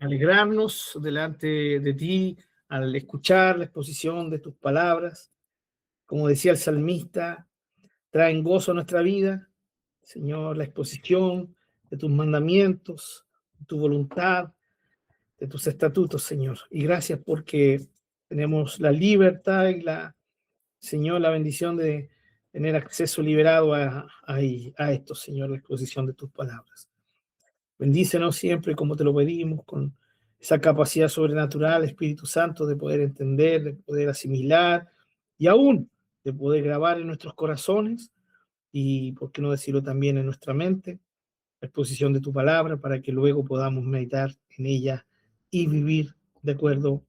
alegrarnos delante de ti al escuchar la exposición de tus palabras. Como decía el salmista, traen gozo a nuestra vida, Señor, la exposición de tus mandamientos, de tu voluntad, de tus estatutos, Señor. Y gracias porque tenemos la libertad y Señor, la bendición de tener acceso liberado a esto, Señor, la exposición de tus palabras. Bendícenos siempre como te lo pedimos, con esa capacidad sobrenatural, Espíritu Santo, de poder entender, de poder asimilar y aún de poder grabar en nuestros corazones y, por qué no decirlo, también en nuestra mente, la exposición de tu palabra para que luego podamos meditar en ella y vivir de acuerdo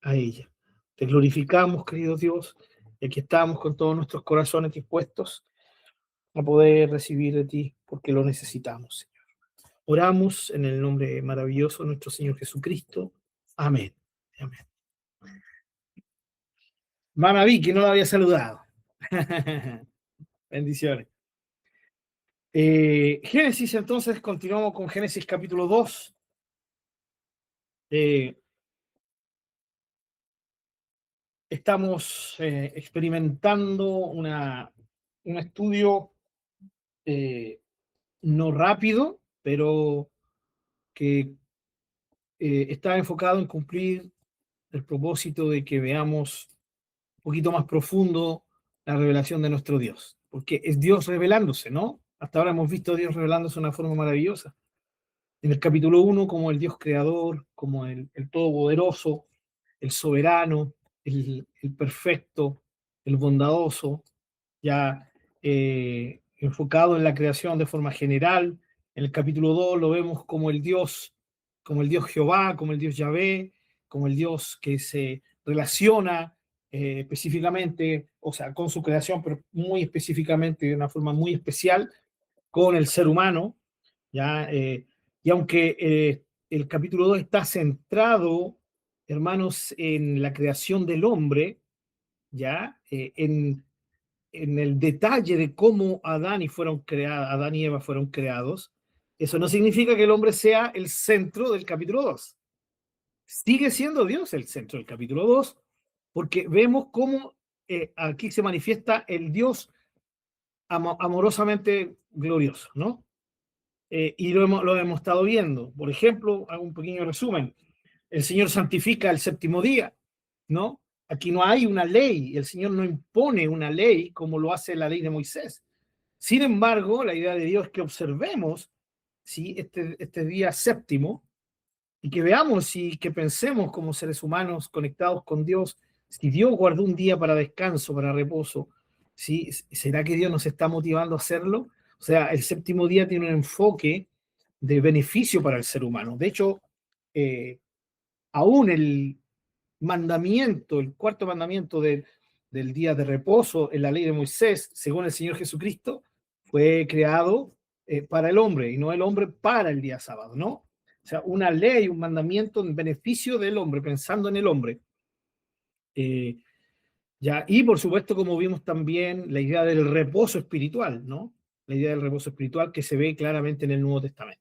a ella. Te glorificamos, querido Dios, y aquí estamos con todos nuestros corazones dispuestos a poder recibir de ti porque lo necesitamos, Señor. Oramos en el nombre maravilloso de nuestro Señor Jesucristo. Amén. Amén. Hermana Vicky, no la había saludado. Bendiciones. Génesis, entonces, continuamos con Génesis capítulo 2. Estamos experimentando un estudio no rápido, pero que está enfocado en cumplir el propósito de que veamos un poquito más profundo la revelación de nuestro Dios, porque es Dios revelándose, ¿no? Hasta ahora hemos visto a Dios revelándose de una forma maravillosa. En el capítulo 1, como el Dios creador, como el todopoderoso, el soberano, el perfecto, el bondadoso, ya enfocado en la creación de forma general. En el capítulo 2 lo vemos como el Dios Jehová, como el Dios Yahvé, como el Dios que se relaciona específicamente, o sea, con su creación, pero muy específicamente, de una forma muy especial, con el ser humano, ¿ya? Y aunque el capítulo 2 está centrado, hermanos, en la creación del hombre, ¿ya? En el detalle de cómo Adán y Eva fueron creados, eso no significa que el hombre sea el centro del capítulo 2. Sigue siendo Dios el centro del capítulo 2, porque vemos cómo aquí se manifiesta el Dios amorosamente glorioso, ¿no? Y lo hemos estado viendo. Por ejemplo, hago un pequeño resumen. El Señor santifica el séptimo día, ¿no? Aquí no hay una ley, el Señor no impone una ley como lo hace la ley de Moisés. Sin embargo, la idea de Dios es que observemos, ¿sí? este día séptimo y que veamos y que pensemos como seres humanos conectados con Dios, si Dios guardó un día para descanso, para reposo, ¿sí? ¿Será que Dios nos está motivando a hacerlo? O sea, el séptimo día tiene un enfoque de beneficio para el ser humano. De hecho, aún el mandamiento, el cuarto mandamiento del día de reposo en la ley de Moisés, según el Señor Jesucristo, fue creado para el hombre y no el hombre para el día sábado, ¿no? O sea, una ley, un mandamiento en beneficio del hombre, pensando en el hombre. Ya, y por supuesto, como vimos también, la idea del reposo espiritual, ¿no? La idea del reposo espiritual que se ve claramente en el Nuevo Testamento.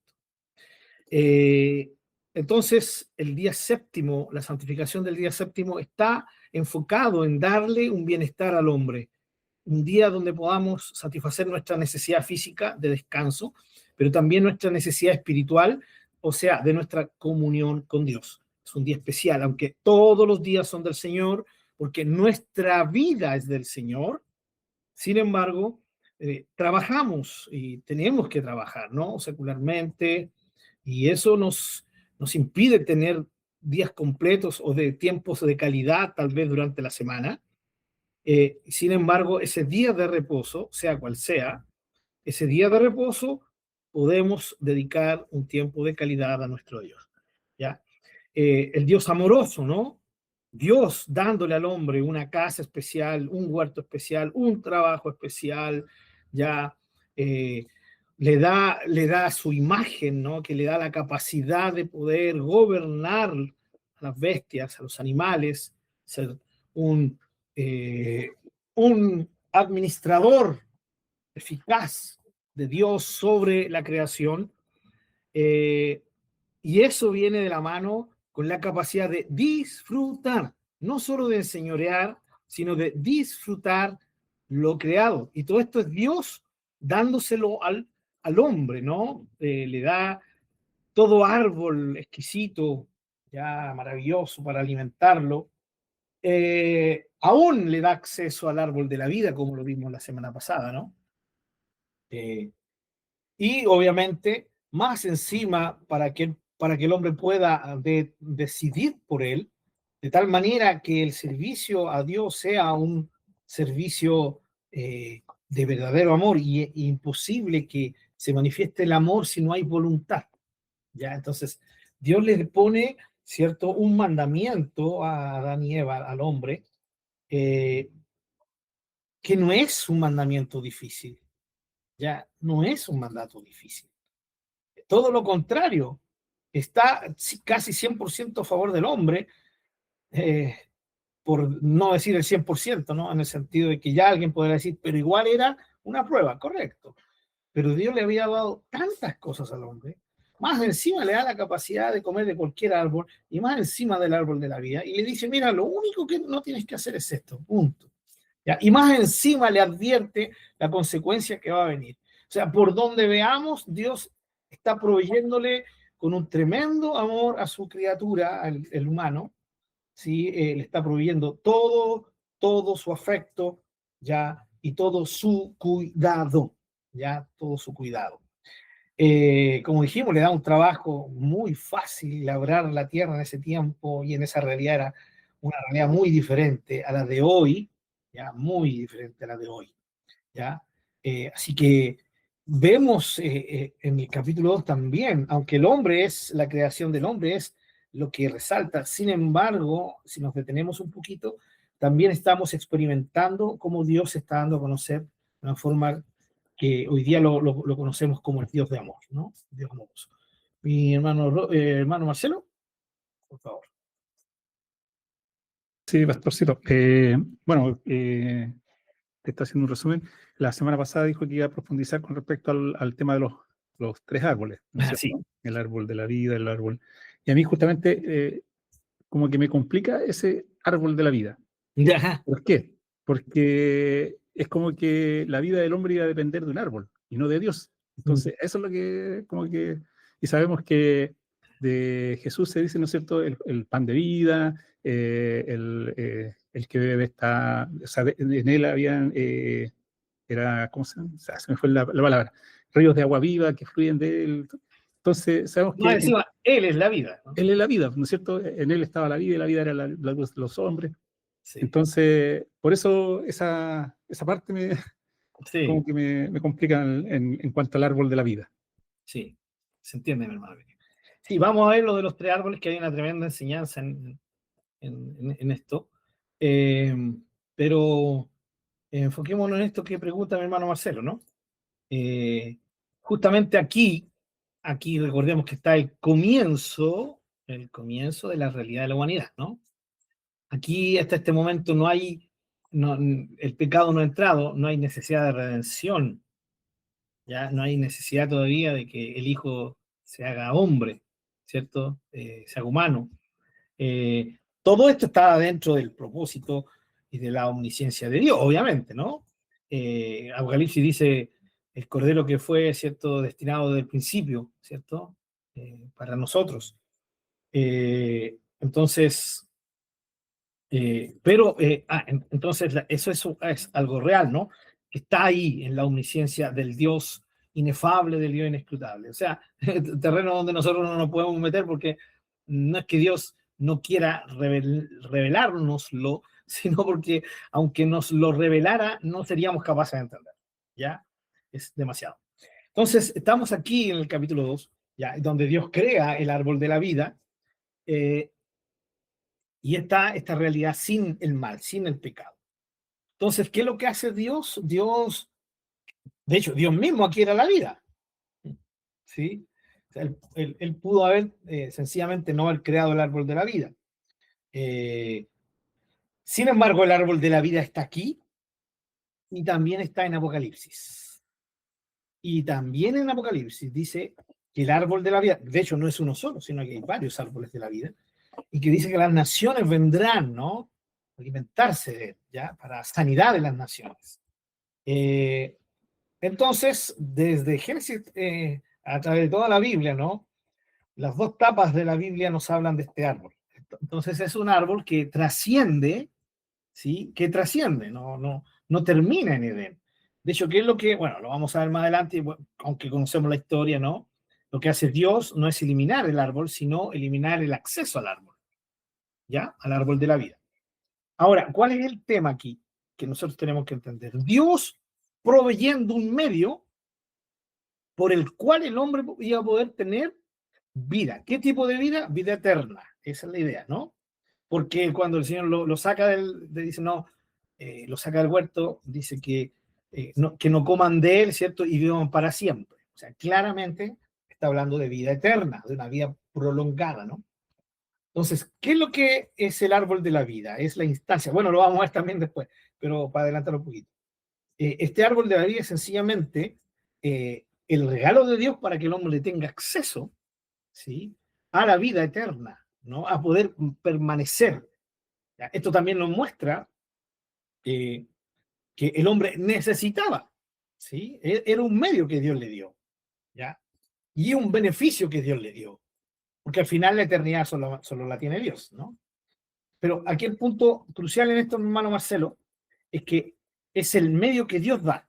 Entonces, el día séptimo, la santificación del día séptimo está enfocado en darle un bienestar al hombre, un día donde podamos satisfacer nuestra necesidad física de descanso, pero también nuestra necesidad espiritual, o sea, de nuestra comunión con Dios. Es un día especial, aunque todos los días son del Señor, porque nuestra vida es del Señor. Sin embargo, trabajamos y tenemos que trabajar, ¿no? Secularmente, y eso nos impide tener días completos o de tiempos de calidad, tal vez durante la semana. Sin embargo, ese día de reposo, sea cual sea, ese día de reposo podemos dedicar un tiempo de calidad a nuestro Dios, ¿ya? El Dios amoroso, ¿no? Dios dándole al hombre una casa especial, un huerto especial, un trabajo especial, ya le da su imagen, ¿no? Que le da la capacidad de poder gobernar a las bestias, a los animales, ser un, eh, un administrador eficaz de Dios sobre la creación. Y eso viene de la mano con la capacidad de disfrutar, no solo de enseñorear, sino de disfrutar lo creado. Y todo esto es Dios dándoselo al hombre, ¿no? Le da todo árbol exquisito, ya maravilloso para alimentarlo. Aún le da acceso al árbol de la vida, como lo vimos la semana pasada, ¿no? Eh, y obviamente, más encima, para que el hombre pueda decidir por él, de tal manera que el servicio a Dios sea un servicio de verdadero amor y imposible que se manifieste el amor si no hay voluntad. ¿Ya? Entonces, Dios le pone, ¿cierto?, un mandamiento a Adán y Eva, al hombre, eh, que no es un mandamiento difícil, ya no es un mandato difícil. Todo lo contrario, está casi 100% a favor del hombre, eh, por no decir el 100%, ¿no? En el sentido de que ya alguien podrá decir, pero igual era una prueba, correcto. Pero Dios le había dado tantas cosas al hombre, más encima le da la capacidad de comer de cualquier árbol y más encima del árbol de la vida, y le dice, mira, lo único que no tienes que hacer es esto, punto. ¿Ya? Y más encima le advierte la consecuencia que va a venir. O sea, por donde veamos, Dios está proveyéndole con un tremendo amor a su criatura, el humano, ¿sí? Le está proveyendo todo su afecto, ¿ya? Y todo su cuidado, ¿ya? Todo su cuidado. Como dijimos, le da un trabajo muy fácil labrar la tierra en ese tiempo y en esa realidad era una realidad muy diferente a la de hoy, ya muy diferente a la de hoy, ya. Así que vemos en el capítulo 2 también, aunque el hombre es, la creación del hombre es lo que resalta, sin embargo, si nos detenemos un poquito, también estamos experimentando cómo Dios se está dando a conocer de una forma que hoy día lo conocemos como el Dios de amor, ¿no? Dios amoroso. Mi hermano Marcelo, por favor. Sí, pastorcito. Bueno, te está haciendo un resumen. La semana pasada dijo que iba a profundizar con respecto al tema de los tres árboles, ¿no es Ah, sí. cierto? El árbol de la vida, el árbol. Y a mí justamente como que me complica ese árbol de la vida. Ya. ¿Por qué? Porque es como que la vida del hombre iba a depender de un árbol y no de Dios. Entonces, eso es lo que, como que, y sabemos que de Jesús se dice, ¿no es cierto?, el pan de vida, el que bebe está, o sea, en él habían, era, ¿cómo se llama? O sea, se me fue la palabra, ríos de agua viva que fluyen de él. Entonces, sabemos Más que encima, Él es la vida, ¿no? él es la vida, ¿no es cierto? En él estaba la vida y la vida era la luz de los hombres. Sí, Entonces, por eso esa parte como sí, que me complica en cuanto al árbol de la vida. sí. Se entiende, mi hermano. Sí, vamos a ver lo de los tres árboles, que hay una tremenda enseñanza en esto. Eh, pero enfoquémonos en esto que pregunta mi hermano Marcelo, ¿no? Eh, Justamente aquí recordemos que está el comienzo de la realidad de la humanidad, ¿no? Aquí hasta este momento no hay, no, el pecado no ha entrado, no hay necesidad de redención, ya no hay necesidad todavía de que el Hijo se haga hombre, ¿cierto? Se haga humano. Todo esto está dentro del propósito y de la omnisciencia de Dios, obviamente, ¿no? Apocalipsis dice el cordero que fue, ¿cierto?, destinado desde el principio, ¿cierto? Para nosotros. Entonces, entonces eso es algo real, ¿no? Que está ahí en la omnisciencia del Dios inefable, del Dios inescrutable. O sea, terreno donde nosotros no nos podemos meter porque no es que Dios no quiera revelárnoslo, sino porque aunque nos lo revelara, no seríamos capaces de entender. ¿Ya? Es demasiado. Entonces, estamos aquí en el capítulo 2, ¿ya? Donde Dios crea el árbol de la vida, eh, y esta realidad sin el mal, sin el pecado. Entonces, ¿qué es lo que hace Dios? De hecho, Dios mismo adquiere la vida. ¿Sí? O sea, él pudo haber sencillamente no haber creado el árbol de la vida. Eh, Sin embargo, el árbol de la vida está aquí y también está en Apocalipsis. Y también en Apocalipsis dice que el árbol de la vida, de hecho no es uno solo, sino que hay varios árboles de la vida, y que dice que las naciones vendrán, ¿no? A alimentarse de él, ¿ya? Para sanidad de las naciones. Eh, entonces, desde Génesis, a través de toda la Biblia, ¿no? Las dos tapas de la Biblia nos hablan de este árbol. Entonces es un árbol que trasciende, ¿sí? Que trasciende, no termina en Edén. De hecho, ¿qué es lo que, bueno, lo vamos a ver más adelante, aunque conocemos la historia, ¿no? Lo que hace Dios no es eliminar el árbol, sino eliminar el acceso al árbol, ¿ya? Al árbol de la vida. Ahora, ¿cuál es el tema aquí que nosotros tenemos que entender? Dios proveyendo un medio por el cual el hombre iba a poder tener vida. ¿Qué tipo de vida? Vida eterna. Esa es la idea, ¿no? Porque cuando el Señor lo saca dice, no, lo saca del huerto, dice que no coman de él, ¿cierto? Y vivan para siempre. O sea, claramente está hablando de vida eterna, de una vida prolongada, ¿no? Entonces, ¿qué es lo que es el árbol de la vida? Es la instancia. Bueno, lo vamos a ver también después, pero para adelantar un poquito. Este árbol de la vida es sencillamente el regalo de Dios para que el hombre tenga acceso, ¿sí? A la vida eterna, ¿no? A poder permanecer. ¿Ya? Esto también nos muestra que el hombre necesitaba, ¿sí? Era un medio que Dios le dio, ¿ya? Y un beneficio que Dios le dio, porque al final la eternidad solo la tiene Dios, ¿no? Pero aquí el punto crucial en esto, hermano Marcelo, es que es el medio que Dios da.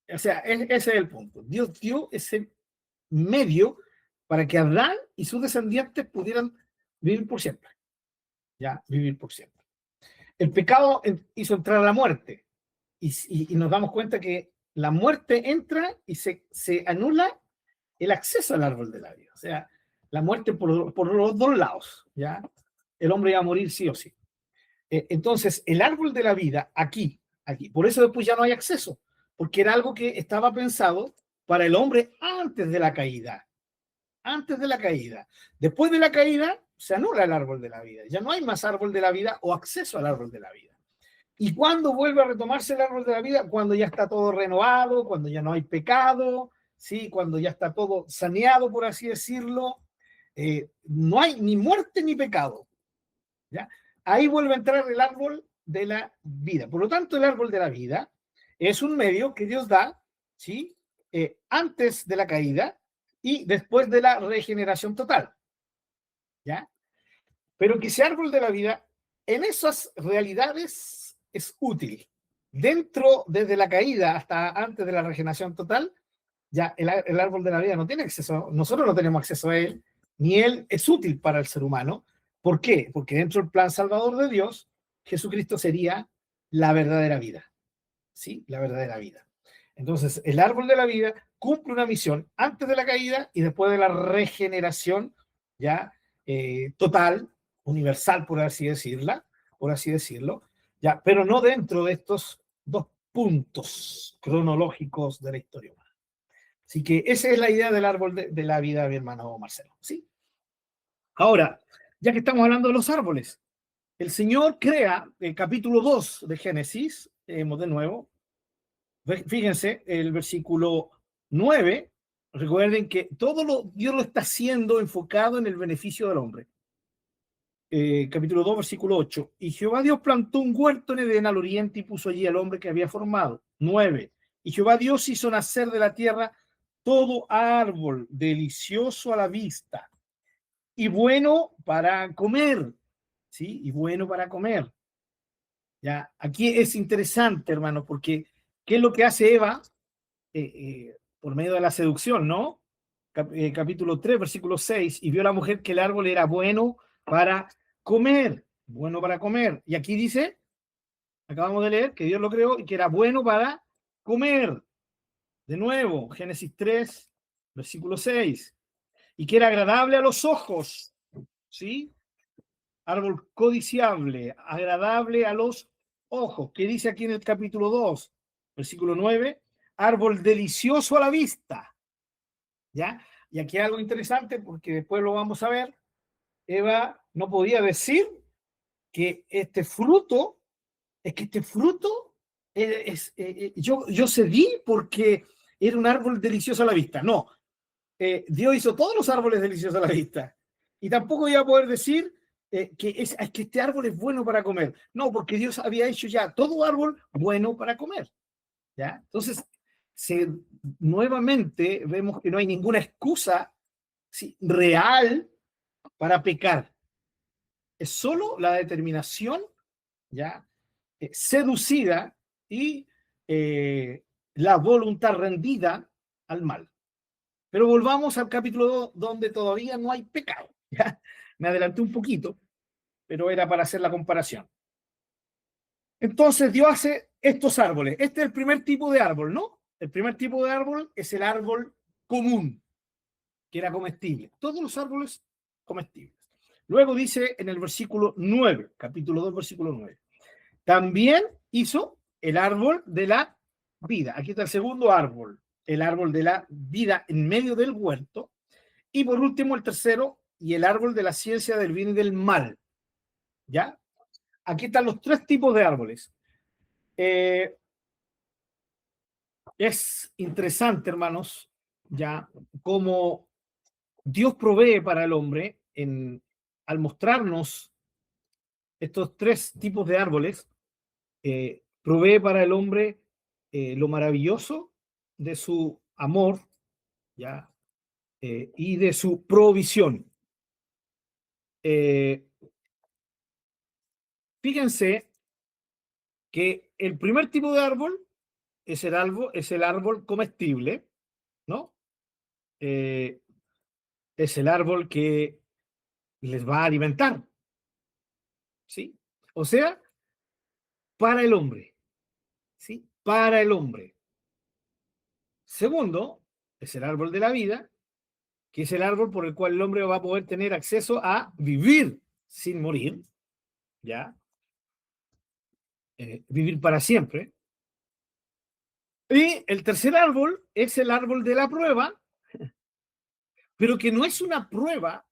O sea, ese es el punto. Dios dio ese medio para que Adán y sus descendientes pudieran vivir por siempre. Ya, vivir por siempre. El pecado hizo entrar a la muerte y nos damos cuenta que la muerte entra y se anula el acceso al árbol de la vida. O sea, la muerte por los dos lados. ¿Ya? El hombre iba a morir sí o sí. Entonces, el árbol de la vida aquí. Por eso después ya no hay acceso, porque era algo que estaba pensado para el hombre antes de la caída. Antes de la caída. Después de la caída, se anula el árbol de la vida. Ya no hay más árbol de la vida o acceso al árbol de la vida. ¿Y cuándo vuelve a retomarse el árbol de la vida? Cuando ya está todo renovado, cuando ya no hay pecado, ¿sí? Cuando ya está todo saneado, por así decirlo. No hay ni muerte ni pecado. ¿Ya? Ahí vuelve a entrar el árbol de la vida. Por lo tanto, el árbol de la vida es un medio que Dios da, ¿sí? Antes de la caída y después de la regeneración total. ¿Ya? Pero que ese árbol de la vida, en esas realidades, es útil. Desde la caída hasta antes de la regeneración total, ya el árbol de la vida no tiene acceso, nosotros no tenemos acceso a él, ni él es útil para el ser humano. ¿Por qué? Porque dentro del plan salvador de Dios, Jesucristo sería la verdadera vida. ¿Sí? La verdadera vida. Entonces, el árbol de la vida cumple una misión antes de la caída y después de la regeneración ya total, universal, por así decirlo, ya, pero no dentro de estos dos puntos cronológicos de la historia humana. Así que esa es la idea del árbol de la vida, mi hermano Marcelo. ¿Sí? Ahora, ya que estamos hablando de los árboles, el Señor crea el capítulo 2 de Génesis, de nuevo, fíjense, el versículo 9, recuerden que Dios lo está haciendo enfocado en el beneficio del hombre. Capítulo 2, versículo 8. Y Jehová Dios plantó un huerto en Edén al oriente y puso allí al hombre que había formado. 9. Y Jehová Dios hizo nacer de la tierra todo árbol delicioso a la vista y bueno para comer. ¿Sí? Y bueno para comer. Ya, aquí es interesante, hermano, porque ¿qué es lo que hace Eva por medio de la seducción, ¿no? Capítulo 3, versículo 6, y vio la mujer que el árbol era bueno para comer, bueno para comer. Y aquí dice, acabamos de leer, que Dios lo creó y que era bueno para comer. De nuevo, Génesis 3, versículo 6, y que era agradable a los ojos, ¿sí? Árbol codiciable, agradable a los ojos. ¿Qué dice aquí en el capítulo 2, versículo 9? Árbol delicioso a la vista. ¿Ya? Y aquí hay algo interesante porque después lo vamos a ver. Eva no podía decir que este fruto, yo cedí porque era un árbol delicioso a la vista. No, Dios hizo todos los árboles deliciosos a la vista. Y tampoco iba a poder decir es que este árbol es bueno para comer. No, porque Dios había hecho ya todo árbol bueno para comer. ¿Ya? Entonces, nuevamente vemos que no hay ninguna excusa, ¿sí?, real para pecar. Es solo la determinación, ¿ya?, seducida y la voluntad rendida al mal. Pero volvamos al capítulo 2, donde todavía no hay pecado. ¿Ya? Me adelanté un poquito, pero era para hacer la comparación. Entonces Dios hace estos árboles. Este es el primer tipo de árbol, ¿no? El primer tipo de árbol es el árbol común, que era comestible. Todos los árboles comestibles. Luego dice en el versículo 9, capítulo 2, versículo 9. También hizo el árbol de la vida. Aquí está el segundo árbol, el árbol de la vida en medio del huerto. Y por último, el tercero, y el árbol de la ciencia del bien y del mal. ¿Ya? Aquí están los tres tipos de árboles. Es interesante, hermanos, ya, cómo Dios provee para el hombre al mostrarnos estos tres tipos de árboles, provee para el hombre lo maravilloso de su amor, ya, y de su provisión. Fíjense que el primer tipo de árbol es el árbol comestible, ¿no? Es el árbol que les va a alimentar, ¿sí? O sea, para el hombre, ¿sí? Para el hombre. Segundo, es el árbol de la vida, que es el árbol por el cual el hombre va a poder tener acceso a vivir sin morir, ¿ya? Vivir para siempre. Y el tercer árbol es el árbol de la prueba, pero que no es una prueba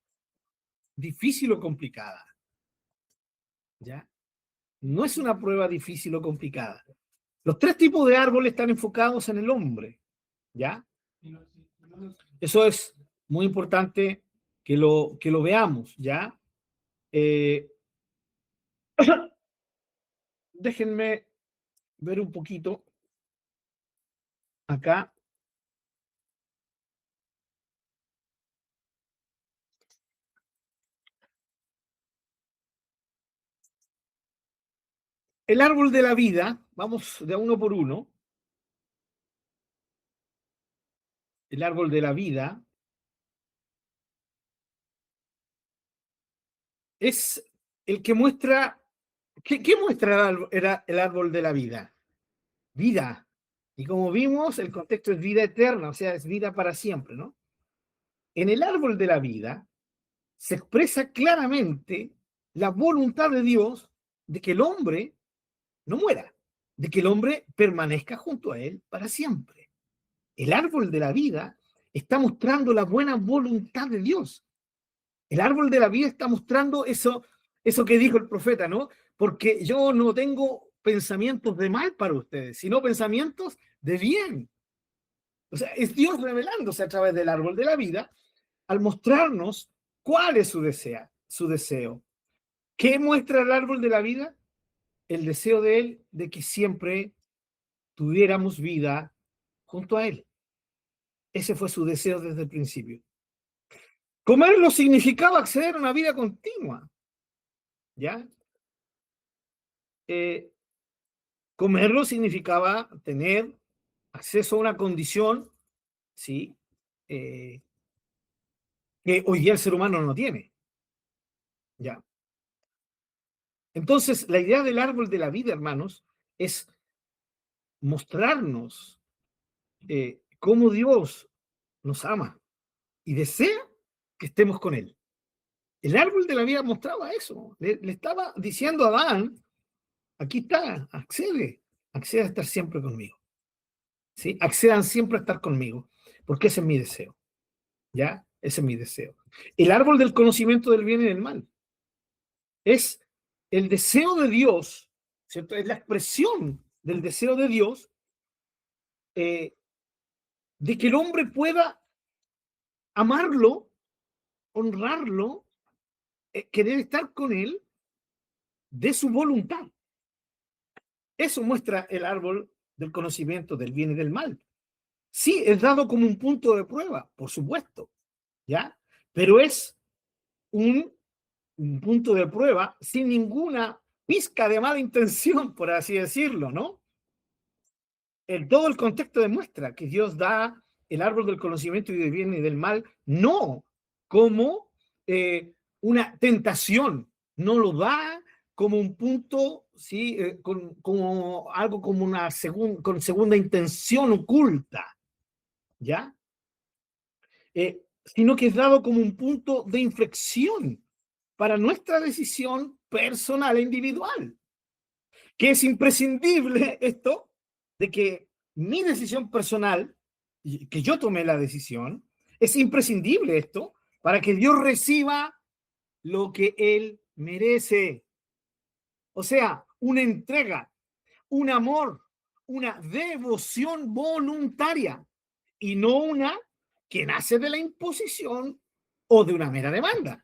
difícil o complicada, ¿ya? No es una prueba difícil o complicada. Los tres tipos de árboles están enfocados en el hombre, ¿ya? Eso es muy importante que lo veamos, ¿ya? Déjenme ver un poquito acá. El árbol de la vida, vamos de uno por uno. El árbol de la vida es el que muestra. ¿Qué muestra el árbol de la vida? Vida. Y como vimos, el contexto es vida eterna, o sea, es vida para siempre, ¿no? En el árbol de la vida se expresa claramente la voluntad de Dios de que el hombre no muera, de que el hombre permanezca junto a él para siempre. El árbol de la vida está mostrando la buena voluntad de Dios. El árbol de la vida está mostrando eso que dijo el profeta, ¿no? Porque yo no tengo pensamientos de mal para ustedes, sino pensamientos de bien. O sea, es Dios revelándose a través del árbol de la vida al mostrarnos cuál es su deseo. ¿Qué muestra el árbol de la vida? El deseo de él de que siempre tuviéramos vida junto a él. Ese fue su deseo desde el principio. Comerlo significaba acceder a una vida continua, ¿ya? Comerlo significaba tener acceso a una condición, ¿sí? Que hoy día el ser humano no tiene, ¿ya? Entonces, la idea del árbol de la vida, hermanos, es mostrarnos cómo Dios nos ama y desea que estemos con Él. El árbol de la vida mostraba eso. Le estaba diciendo a Adán, aquí está, accede a estar siempre conmigo. ¿Sí? Accedan siempre a estar conmigo, porque ese es mi deseo. ¿Ya? Ese es mi deseo. El árbol del conocimiento del bien y del mal es el deseo de Dios, ¿cierto? Es la expresión del deseo de Dios de que el hombre pueda amarlo, honrarlo, querer estar con él de su voluntad. Eso muestra el árbol del conocimiento del bien y del mal. Sí, es dado como un punto de prueba, por supuesto, ¿ya? Pero es un punto de prueba sin ninguna pizca de mala intención, por así decirlo, ¿no? Todo el contexto demuestra que Dios da el árbol del conocimiento y del bien y del mal, no como una tentación, no lo da como un punto, ¿sí? Como algo como una con segunda intención oculta, ¿ya? Sino que es dado como un punto de inflexión para nuestra decisión personal e individual, que es imprescindible esto de que mi decisión personal, que yo tomé la decisión, es imprescindible esto para que Dios reciba lo que Él merece. O sea, una entrega, un amor, una devoción voluntaria y no una que nace de la imposición o de una mera demanda.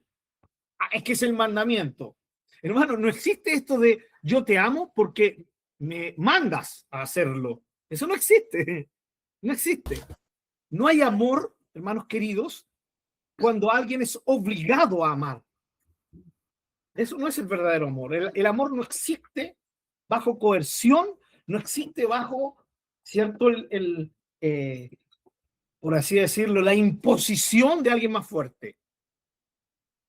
Es que es el mandamiento. Hermano, no existe esto de yo te amo porque me mandas a hacerlo. Eso no existe. No existe. No hay amor, hermanos queridos, cuando alguien es obligado a amar. Eso no es el verdadero amor. El amor no existe bajo coerción, no existe bajo, ¿cierto? Por así decirlo, la imposición de alguien más fuerte.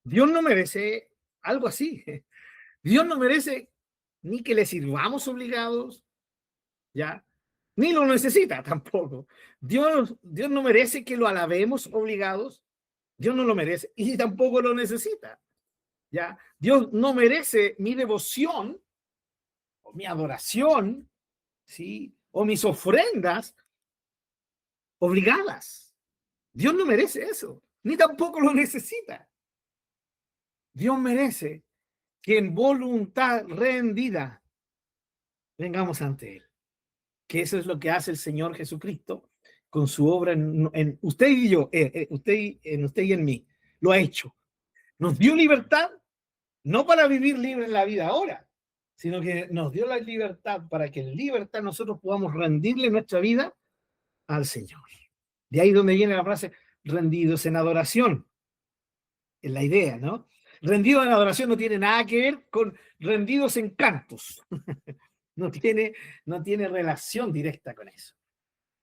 Dios no merece algo así. Dios no merece ni que le sirvamos obligados, ¿ya? Ni lo necesita tampoco. Dios no merece que lo alabemos obligados. Dios no lo merece y tampoco lo necesita, ¿ya? Dios no merece mi devoción o mi adoración, ¿sí? O mis ofrendas obligadas. Dios no merece eso, ni tampoco lo necesita. Dios merece que en voluntad rendida vengamos ante Él. Que eso es lo que hace el Señor Jesucristo con su obra en usted y yo, en usted y en mí. Lo ha hecho. Nos dio libertad, no para vivir libre en la vida ahora, sino que nos dio la libertad para que en libertad nosotros podamos rendirle nuestra vida al Señor. De ahí donde viene la frase, rendidos en adoración. Es la idea, ¿no? Rendido en adoración no tiene nada que ver con rendidos en cantos. No tiene relación directa con eso.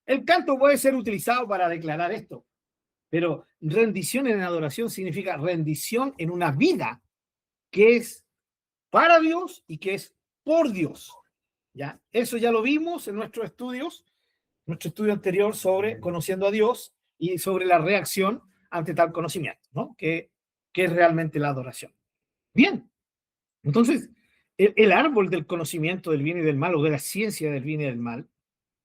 El canto puede ser utilizado para declarar esto, pero rendición en adoración significa rendición en una vida que es para Dios y que es por Dios. ¿Ya? Eso ya lo vimos en nuestros estudios, nuestro estudio anterior sobre conociendo a Dios y sobre la reacción ante tal conocimiento, ¿no? Que es realmente la adoración. Bien, entonces, el árbol del conocimiento del bien y del mal, o de la ciencia del bien y del mal,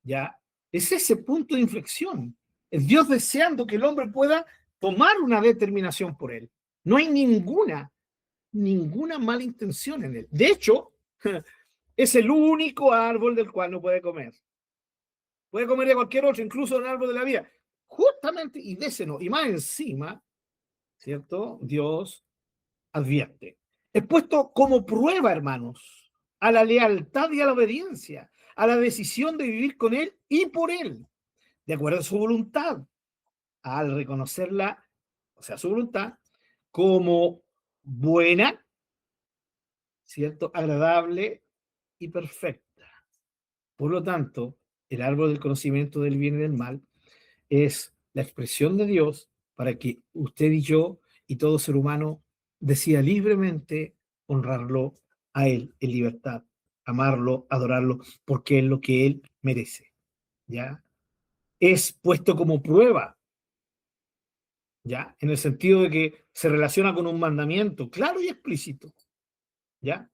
ya es ese punto de inflexión. Es Dios deseando que el hombre pueda tomar una determinación por él. No hay ninguna mala intención en él. De hecho, es el único árbol del cual no puede comer. Puede comer de cualquier otro, incluso el árbol de la vida. Justamente, y de ese no. Y más encima, ¿cierto? Dios advierte. Es puesto como prueba, hermanos, a la lealtad y a la obediencia, a la decisión de vivir con Él y por Él, de acuerdo a su voluntad, al reconocerla, o sea, su voluntad, como buena, ¿cierto? Agradable y perfecta. Por lo tanto, el árbol del conocimiento del bien y del mal es la expresión de Dios para que usted y yo y todo ser humano decida libremente honrarlo a Él en libertad, amarlo, adorarlo, porque es lo que Él merece. ¿Ya? Es puesto como prueba, ¿ya? En el sentido de que se relaciona con un mandamiento claro y explícito, ¿ya?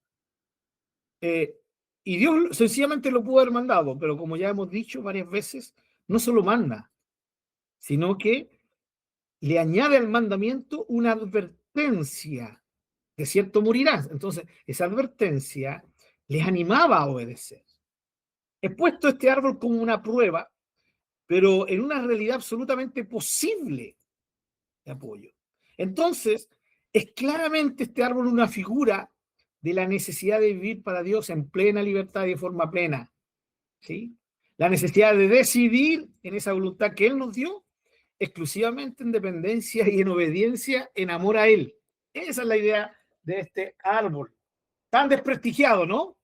Y Dios sencillamente lo pudo haber mandado, pero como ya hemos dicho varias veces, no solo manda, sino que le añade al mandamiento una advertencia, de cierto morirás. Entonces, esa advertencia les animaba a obedecer. He puesto este árbol como una prueba, pero en una realidad absolutamente posible, de apoyo. Entonces, es claramente este árbol una figura de la necesidad de vivir para Dios en plena libertad y de forma plena, ¿sí? La necesidad de decidir en esa voluntad que Él nos dio, exclusivamente en dependencia y en obediencia, en amor a Él. Esa es la idea de este árbol, tan desprestigiado, ¿no?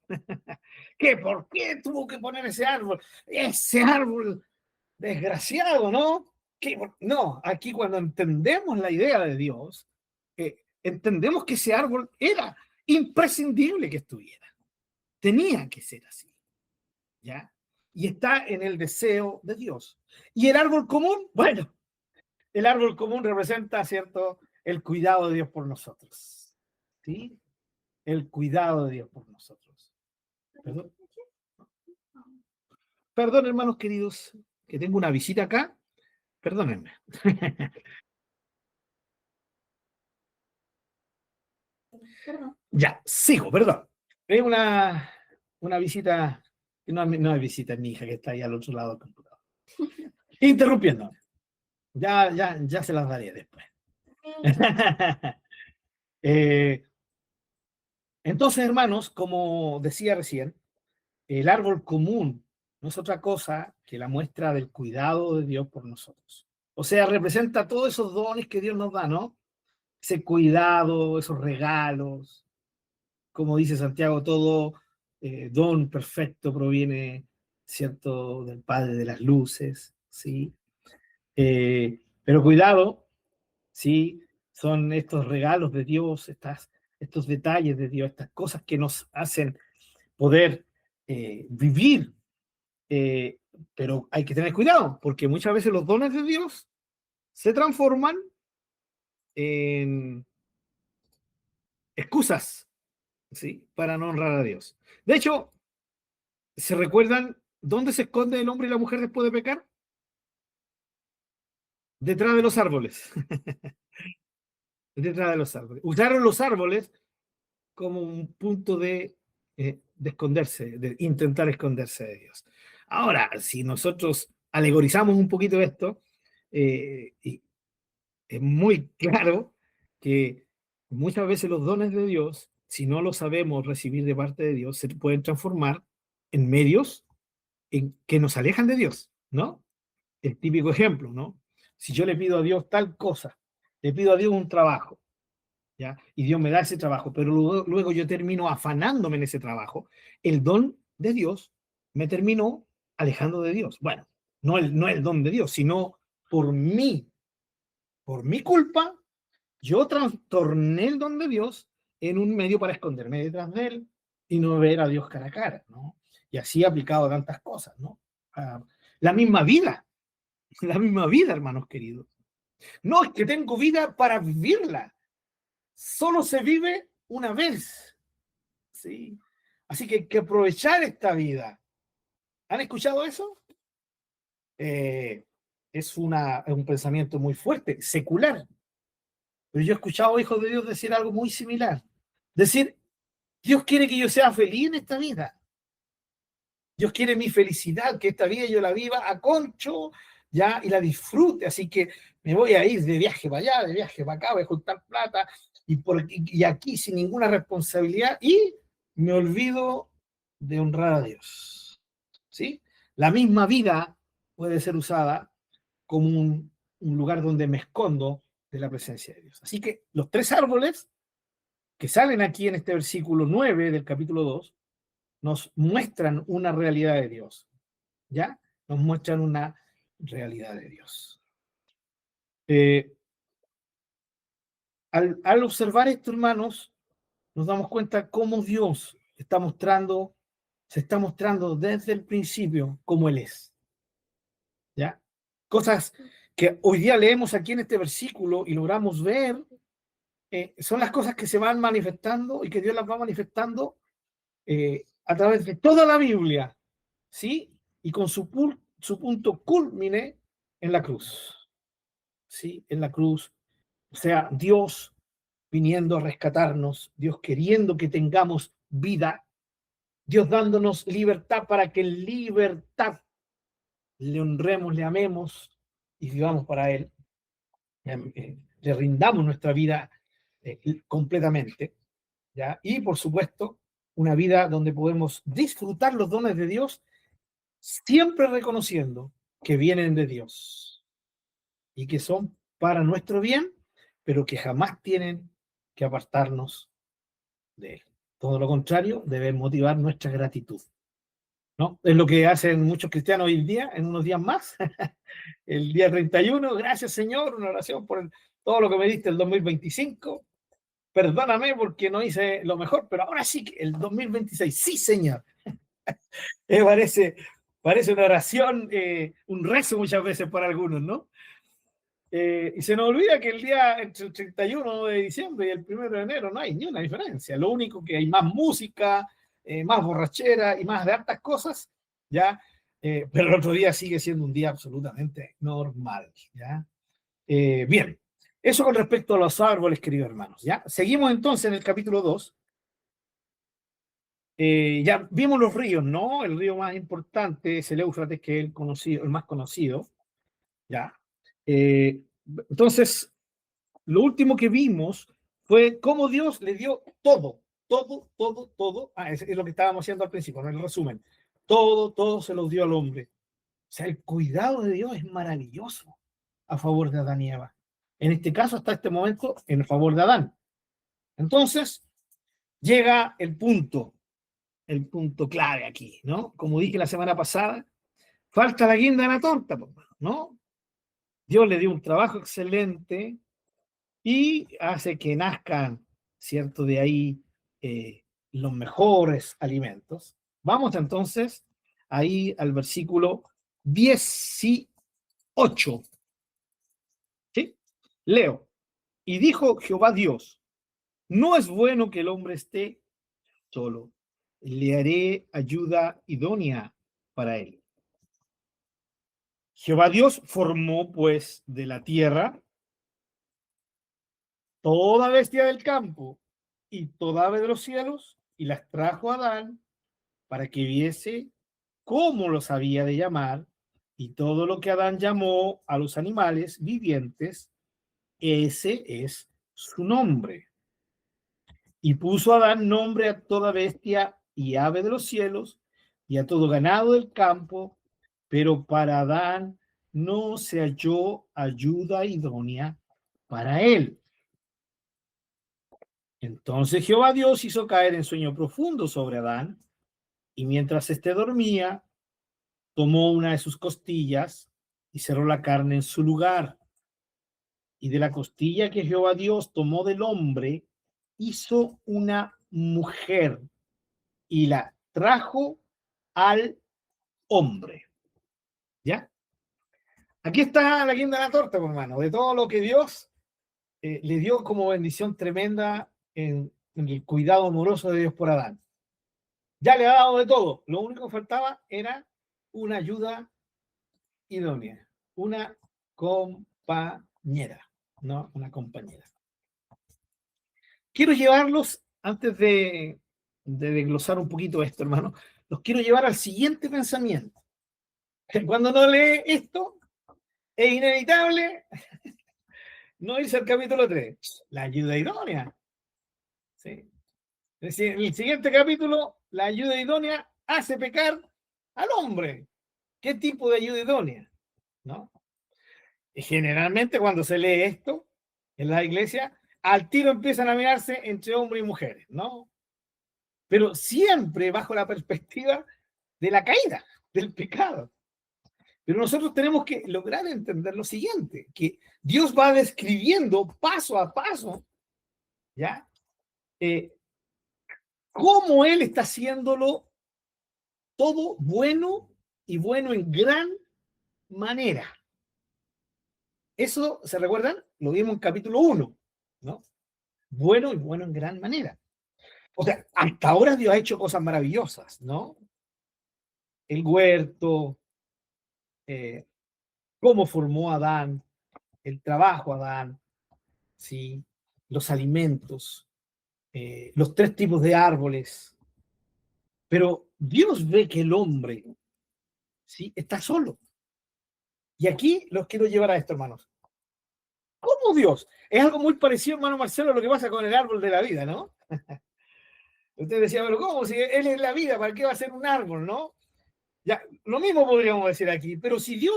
¿Qué? ¿Por qué tuvo que poner ese árbol? Ese árbol desgraciado, ¿no? ¿Qué? No, aquí cuando entendemos la idea de Dios, entendemos que ese árbol era imprescindible que estuviera. Tenía que ser así, ¿ya? Y está en el deseo de Dios. ¿Y el árbol común? Bueno, el árbol común representa, ¿cierto?, el cuidado de Dios por nosotros, ¿sí? El cuidado de Dios por nosotros. ¿Perdón? Perdón, hermanos queridos, que tengo una visita acá. Perdónenme. Ya, sigo, perdón. Es una visita, no es visita, es mi hija que está ahí al otro lado del computador. Interrumpiéndome. Ya se las daré después. Eh, entonces, hermanos, como decía recién, el árbol común no es otra cosa que la muestra del cuidado de Dios por nosotros. O sea, representa todos esos dones que Dios nos da, ¿no? Ese cuidado, esos regalos. Como dice Santiago, todo don perfecto proviene, ¿cierto?, del Padre de las Luces, ¿sí? Pero cuidado, ¿sí? Son estos regalos de Dios, estos detalles de Dios, estas cosas que nos hacen poder vivir, eh, pero hay que tener cuidado, porque muchas veces los dones de Dios se transforman en excusas, ¿sí?, para no honrar a Dios. De hecho, ¿se recuerdan dónde se esconde el hombre y la mujer después de pecar? Detrás de los árboles. Detrás de los árboles. Usaron los árboles como un punto de esconderse, de intentar esconderse de Dios. Ahora, si nosotros alegorizamos un poquito esto, y es muy claro que muchas veces los dones de Dios, si no los sabemos recibir de parte de Dios, se pueden transformar en medios en que nos alejan de Dios, ¿no? El típico ejemplo, ¿no? Si yo le pido a Dios tal cosa, le pido a Dios un trabajo, ¿ya? Y Dios me da ese trabajo, pero luego yo termino afanándome en ese trabajo, el don de Dios me terminó alejando de Dios. Bueno, no el don de Dios, sino por mí, por mi culpa, yo trastorné el don de Dios en un medio para esconderme detrás de él y no ver a Dios cara a cara, ¿no? Y así he aplicado a tantas cosas, ¿no? A la misma vida, la misma vida, hermanos queridos. No, es que tengo vida para vivirla. Solo se vive una vez, ¿sí? Así que hay que aprovechar esta vida. ¿Han escuchado eso? Es un pensamiento muy fuerte, secular. Pero yo he escuchado hijos de Dios decir algo muy similar. Decir, Dios quiere que yo sea feliz en esta vida. Dios quiere mi felicidad, que esta vida yo la viva a concho, ya, y la disfrute. Así que me voy a ir de viaje para allá, de viaje para acá, voy a juntar plata, y aquí sin ninguna responsabilidad, y me olvido de honrar a Dios. ¿Sí? La misma vida puede ser usada como un lugar donde me escondo de la presencia de Dios. Así que los tres árboles que salen aquí en este versículo 9 del capítulo 2 nos muestran una realidad de Dios, ¿ya? Nos muestran una realidad de Dios. Al observar esto, hermanos, nos damos cuenta cómo Dios se está mostrando desde el principio como Él es, ¿ya? Cosas que hoy día leemos aquí en este versículo y logramos ver, son las cosas que se van manifestando y que Dios las va manifestando a través de toda la Biblia, ¿sí? Y con su punto culmine en la cruz, ¿sí? En la cruz. O sea, Dios viniendo a rescatarnos, Dios queriendo que tengamos vida, Dios dándonos libertad para que en libertad le honremos, le amemos y vivamos para Él. le rindamos nuestra vida completamente, ¿ya? Y por supuesto, una vida donde podemos disfrutar los dones de Dios, siempre reconociendo que vienen de Dios y que son para nuestro bien, pero que jamás tienen que apartarnos de Él. Todo lo contrario, debe motivar nuestra gratitud, ¿no? Es lo que hacen muchos cristianos hoy en día, en unos días más. El día 31, gracias Señor, una oración por todo lo que me diste el 2025. Perdóname porque no hice lo mejor, pero ahora sí que el 2026, sí Señor. Parece una oración, un rezo muchas veces para algunos, ¿no? Y se nos olvida que el día entre el 31 de diciembre y el 1 de enero no hay ni una diferencia. Lo único que hay más música, más borrachera y más de hartas cosas, ¿ya? Pero el otro día sigue siendo un día absolutamente normal, ¿ya? Bien, eso con respecto a los árboles, queridos hermanos, ¿ya? Seguimos entonces en el capítulo 2. Ya vimos los ríos, ¿no? El río más importante es el Éufrates, que es el más conocido, ¿ya? Entonces, lo último que vimos fue cómo Dios le dio todo, todo, todo, todo. Es lo que estábamos haciendo al principio, ¿no? En el resumen. Todo, todo se lo dio al hombre. O sea, el cuidado de Dios es maravilloso a favor de Adán y Eva. En este caso, hasta este momento, en favor de Adán. Entonces, llega el punto clave aquí, ¿no? Como dije la semana pasada, falta la guinda de la torta, ¿no? Dios le dio un trabajo excelente y hace que nazcan, ¿cierto? De ahí los mejores alimentos. Vamos entonces ahí al versículo 18. ¿Sí? Leo. Y dijo Jehová Dios, no es bueno que el hombre esté solo. Le haré ayuda idónea para él. Jehová Dios formó pues de la tierra toda bestia del campo y toda ave de los cielos y las trajo a Adán para que viese cómo los había de llamar, y todo lo que Adán llamó a los animales vivientes, ese es su nombre. Y puso Adán nombre a toda bestia y ave de los cielos y a todo ganado del campo, pero para Adán no se halló ayuda idónea para él. Entonces Jehová Dios hizo caer en sueño profundo sobre Adán, y mientras éste dormía, tomó una de sus costillas y cerró la carne en su lugar. Y de la costilla que Jehová Dios tomó del hombre, hizo una mujer y la trajo al hombre. ¿Ya? Aquí está la guinda de la torta, hermano, de todo lo que Dios le dio como bendición tremenda en el cuidado amoroso de Dios por Adán. Ya le ha dado de todo. Lo único que faltaba era una ayuda idónea, una compañera, ¿no? Una compañera. Quiero llevarlos, antes de desglosar un poquito esto, hermano, los quiero llevar al siguiente pensamiento. Cuando no lee esto, es inevitable no irse al capítulo 3, la ayuda idónea. ¿Sí? Es decir, en el siguiente capítulo, la ayuda idónea hace pecar al hombre. ¿Qué tipo de ayuda idónea? ¿No? Y generalmente cuando se lee esto en la iglesia, al tiro empiezan a mirarse entre hombres y mujeres, ¿no? Pero siempre bajo la perspectiva de la caída, del pecado. Pero nosotros tenemos que lograr entender lo siguiente, que Dios va describiendo paso a paso, ¿ya? Cómo Él está haciéndolo todo bueno y bueno en gran manera. Eso, ¿se recuerdan? Lo vimos en capítulo 1, ¿no? Bueno y bueno en gran manera. O sea, hasta ahora Dios ha hecho cosas maravillosas, ¿no? El huerto, cómo formó a Adán, el trabajo a Adán, ¿sí? Los alimentos, los 3 tipos de árboles. Pero Dios ve que el hombre, ¿sí? Está solo. Y aquí los quiero llevar a esto, hermanos. ¿Cómo Dios? Es algo muy parecido, hermano Marcelo, a lo que pasa con el árbol de la vida, ¿no? Usted decía, pero ¿cómo? Si Él es la vida, ¿para qué va a ser un árbol, no? Ya, lo mismo podríamos decir aquí, pero si Dios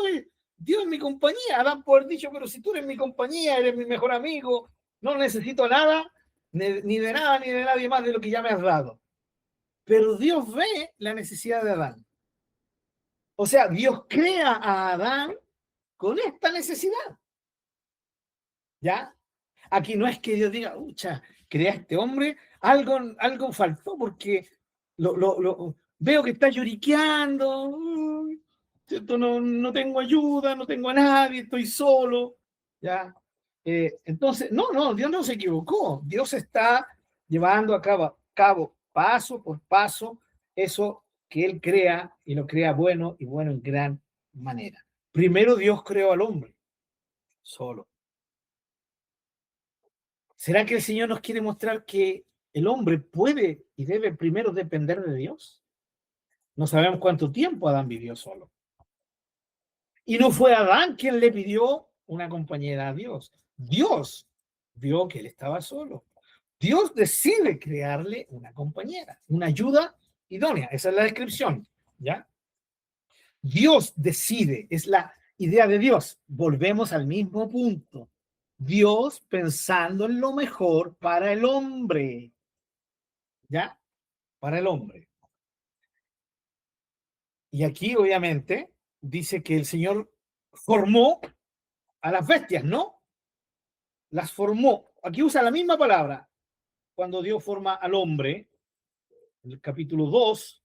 es mi compañía, Adán puede haber dicho, pero si tú eres mi compañía, eres mi mejor amigo, no necesito nada, ni de nada, ni de nadie más de lo que ya me has dado. Pero Dios ve la necesidad de Adán. O sea, Dios crea a Adán con esta necesidad. ¿Ya? Aquí no es que Dios diga, ucha, crea a este hombre, algo faltó porque veo que está lloriqueando, ¿cierto? No tengo ayuda, no tengo a nadie, estoy solo, ¿ya? Entonces, no, Dios no se equivocó, Dios está llevando a cabo paso por paso eso que Él crea y lo crea bueno y bueno en gran manera. Primero Dios creó al hombre, solo. ¿Será que el Señor nos quiere mostrar que el hombre puede y debe primero depender de Dios? No sabemos cuánto tiempo Adán vivió solo. Y no fue Adán quien le pidió una compañera a Dios. Dios vio que él estaba solo. Dios decide crearle una compañera, una ayuda idónea. Esa es la descripción, ¿ya? Dios decide, es la idea de Dios. Volvemos al mismo punto. Dios pensando en lo mejor para el hombre. ¿Ya? Para el hombre. Y aquí, obviamente, dice que el Señor formó a las bestias, ¿no? Las formó. Aquí usa la misma palabra cuando Dios forma al hombre, en el capítulo 2,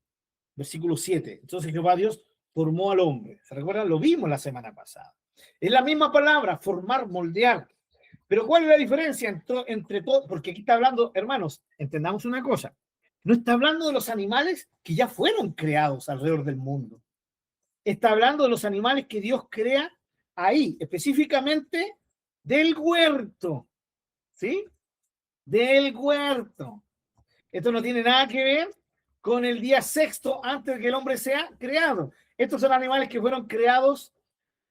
versículo 7. Entonces Jehová Dios formó al hombre. ¿Se recuerdan? Lo vimos la semana pasada. Es la misma palabra, formar, moldear. Pero ¿cuál es la diferencia entre todo? Porque aquí está hablando, hermanos, entendamos una cosa. No está hablando de los animales que ya fueron creados alrededor del mundo. Está hablando de los animales que Dios crea ahí, específicamente del huerto, ¿sí? Del huerto. Esto no tiene nada que ver con el día sexto antes de que el hombre sea creado. Estos son animales que fueron creados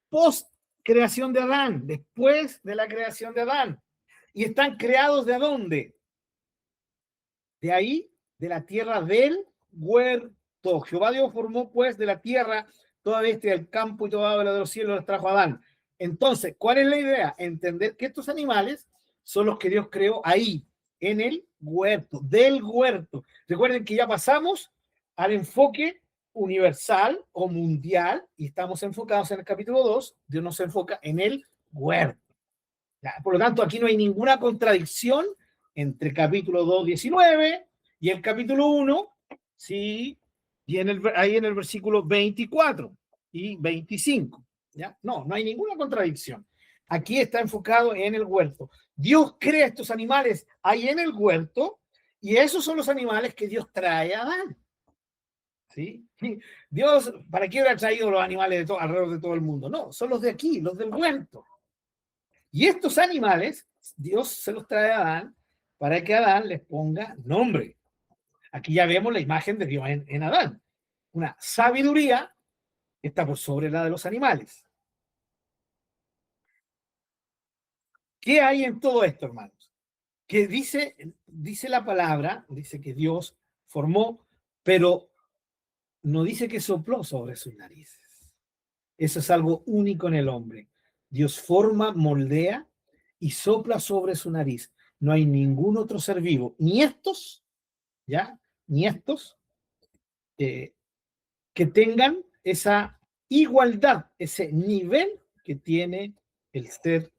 post creación de Adán, después de la creación de Adán. Y están creados ¿de dónde? De ahí, de la tierra del huerto. Jehová Dios formó pues de la tierra toda bestia del campo y toda ave de los cielos los trajo a Adán. Entonces, ¿cuál es la idea? Entender que estos animales son los que Dios creó ahí, en el huerto, del huerto. Recuerden que ya pasamos al enfoque universal o mundial y estamos enfocados en el capítulo 2. Dios nos enfoca en el huerto. Por lo tanto, aquí no hay ninguna contradicción entre el capítulo 2, 19 y el capítulo 1, ¿sí? Y ahí en el versículo 24 y 25. ¿Ya? No hay ninguna contradicción. Aquí está enfocado en el huerto. Dios crea estos animales ahí en el huerto y esos son los animales que Dios trae a Adán. ¿Sí? Dios, ¿para qué hubiera traído los animales alrededor de todo el mundo? No, son los de aquí, los del huerto. Y estos animales, Dios se los trae a Adán para que Adán les ponga nombre. Aquí ya vemos la imagen de Dios en Adán. Una sabiduría que está por sobre la de los animales. ¿Qué hay en todo esto, hermanos? Que dice la palabra, dice que Dios formó, pero no dice que sopló sobre sus narices. Eso es algo único en el hombre. Dios forma, moldea y sopla sobre su nariz. No hay ningún otro ser vivo, ni estos, ¿ya? Ni estos, que tengan esa igualdad, ese nivel que tiene el ser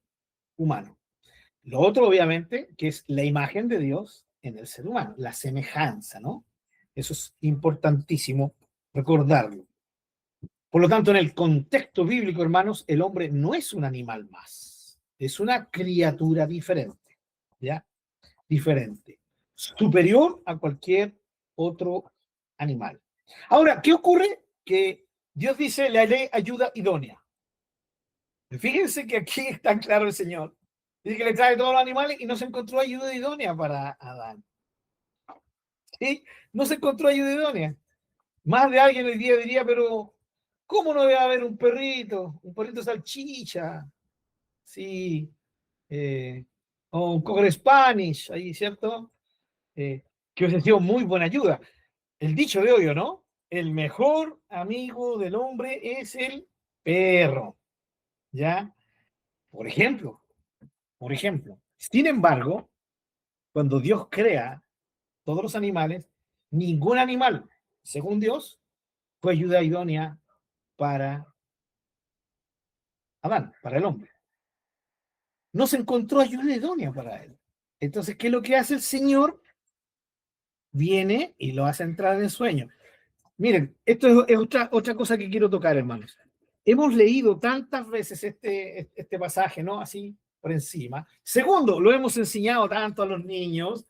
humano. Lo otro, obviamente, que es la imagen de Dios en el ser humano, la semejanza, ¿no? Eso es importantísimo recordarlo. Por lo tanto, en el contexto bíblico, hermanos, el hombre no es un animal más, es una criatura diferente, ¿ya? Diferente, superior a cualquier otro animal. Ahora, ¿qué ocurre? Que Dios dice, la ley ayuda idónea. Fíjense que aquí está claro el Señor. Dice que le trae todos los animales y no se encontró ayuda idónea para Adán. ¿Sí? No se encontró ayuda idónea. Más de alguien hoy día diría, pero ¿cómo no debe haber un perrito salchicha? Sí, o Cover Spanish, ahí, ¿cierto? Que os ha sido muy buena ayuda. El dicho de hoy, ¿o no? El mejor amigo del hombre es el perro, ¿ya? Por ejemplo, por ejemplo. Sin embargo, cuando Dios crea todos los animales, ningún animal, según Dios, fue ayuda idónea para Adán, para el hombre. No se encontró ayuda idónea para él. Entonces, ¿qué es lo que hace el Señor? Viene y lo hace entrar en sueño. Miren, esto es otra cosa que quiero tocar, hermanos. Hemos leído tantas veces este pasaje, ¿no? Así por encima. Segundo, lo hemos enseñado tanto a los niños,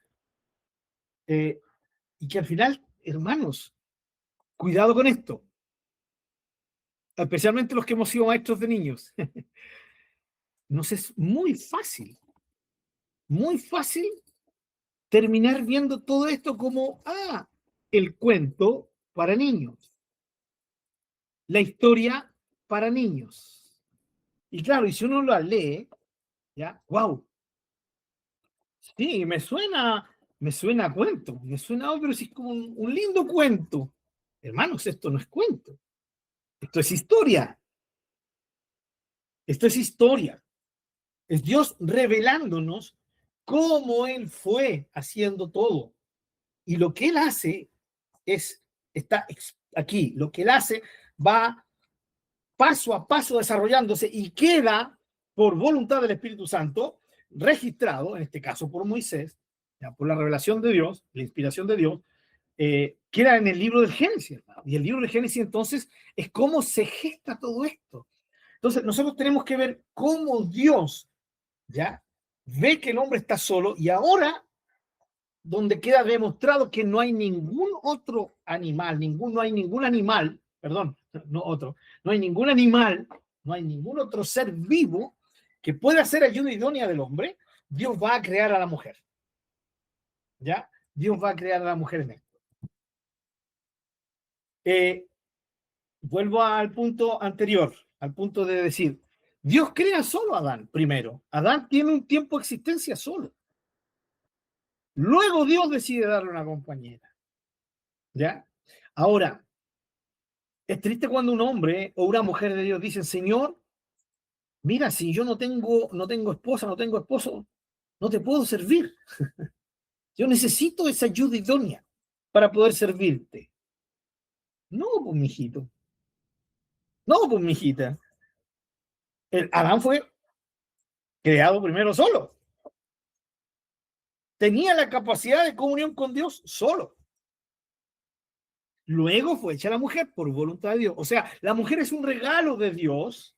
y que al final, hermanos, cuidado con esto, especialmente los que hemos sido maestros de niños. Nos es muy fácil terminar viendo todo esto como, el cuento para niños, la historia para niños. Y claro, y si uno lo lee, ya, wow, sí, me suena a cuento, me suena, pero sí es como un lindo cuento. Hermanos, esto no es cuento, esto es historia, esto es historia. Es Dios revelándonos cómo Él fue haciendo todo. Y lo que Él hace está aquí, lo que Él hace va paso a paso desarrollándose y queda por voluntad del Espíritu Santo registrado, en este caso por Moisés, ya, por la revelación de Dios, la inspiración de Dios, queda en el libro del Génesis, hermano. Y el libro del Génesis entonces es cómo se gesta todo esto. Entonces nosotros tenemos que ver cómo Dios ya ve que el hombre está solo y ahora donde queda demostrado que no hay ningún otro animal, no hay ningún animal, perdón, no otro, no hay ningún animal, no hay ningún otro ser vivo que pueda ser ayuda idónea del hombre, Dios va a crear a la mujer. ¿Ya? Dios va a crear a la mujer en esto. Vuelvo al punto anterior, al punto de decir, Dios crea solo a Adán primero. Adán tiene un tiempo de existencia solo. Luego Dios decide darle una compañera. ¿Ya? Ahora, es triste cuando un hombre o una mujer de Dios dicen, Señor, mira, si yo no tengo esposa, no tengo esposo, no te puedo servir. Yo necesito esa ayuda idónea para poder servirte. No, pues, mijito. No, pues, mijita. Adán fue creado primero solo. Tenía la capacidad de comunión con Dios solo. Luego fue hecha la mujer por voluntad de Dios. O sea, la mujer es un regalo de Dios,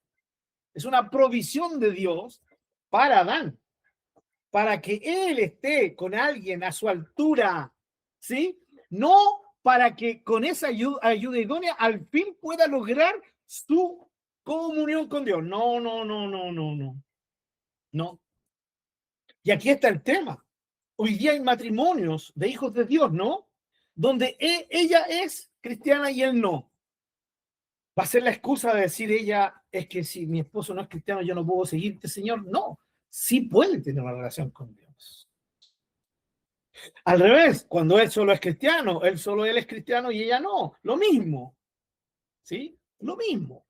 es una provisión de Dios para Adán, para que él esté con alguien a su altura, ¿sí? No para que con esa ayuda idónea al fin pueda lograr su comunión con Dios. No, no, no, no, no, no. No. Y aquí está el tema. Hoy día hay matrimonios de hijos de Dios, ¿no? Donde ella es cristiana y él no. Va a ser la excusa de decir ella, es que si mi esposo no es cristiano, yo no puedo seguirte, Señor. No, sí puede tener una relación con Dios. Al revés, cuando él solo es cristiano, él es cristiano y ella no. Lo mismo, ¿sí? Lo mismo.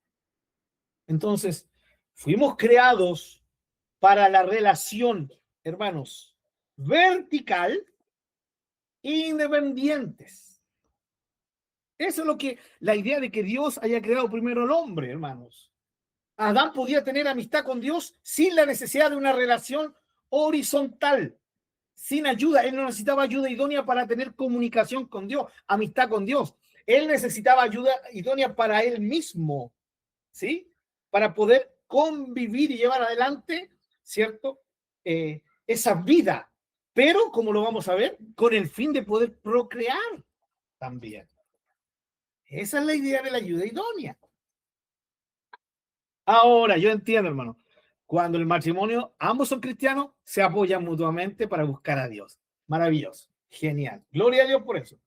Entonces, fuimos creados para la relación, hermanos, vertical, independientes. Eso es lo que, la idea de que Dios haya creado primero al hombre, hermanos. Adán podía tener amistad con Dios sin la necesidad de una relación horizontal, sin ayuda. Él no necesitaba ayuda idónea para tener comunicación con Dios, amistad con Dios. Él necesitaba ayuda idónea para él mismo, ¿sí? Para poder convivir y llevar adelante, ¿cierto? Esa vida. Pero, como lo vamos a ver, con el fin de poder procrear también. Esa es la idea de la ayuda idónea. Ahora, yo entiendo, hermano. Cuando el matrimonio, ambos son cristianos, se apoyan mutuamente para buscar a Dios. Maravilloso. Genial. Gloria a Dios por eso.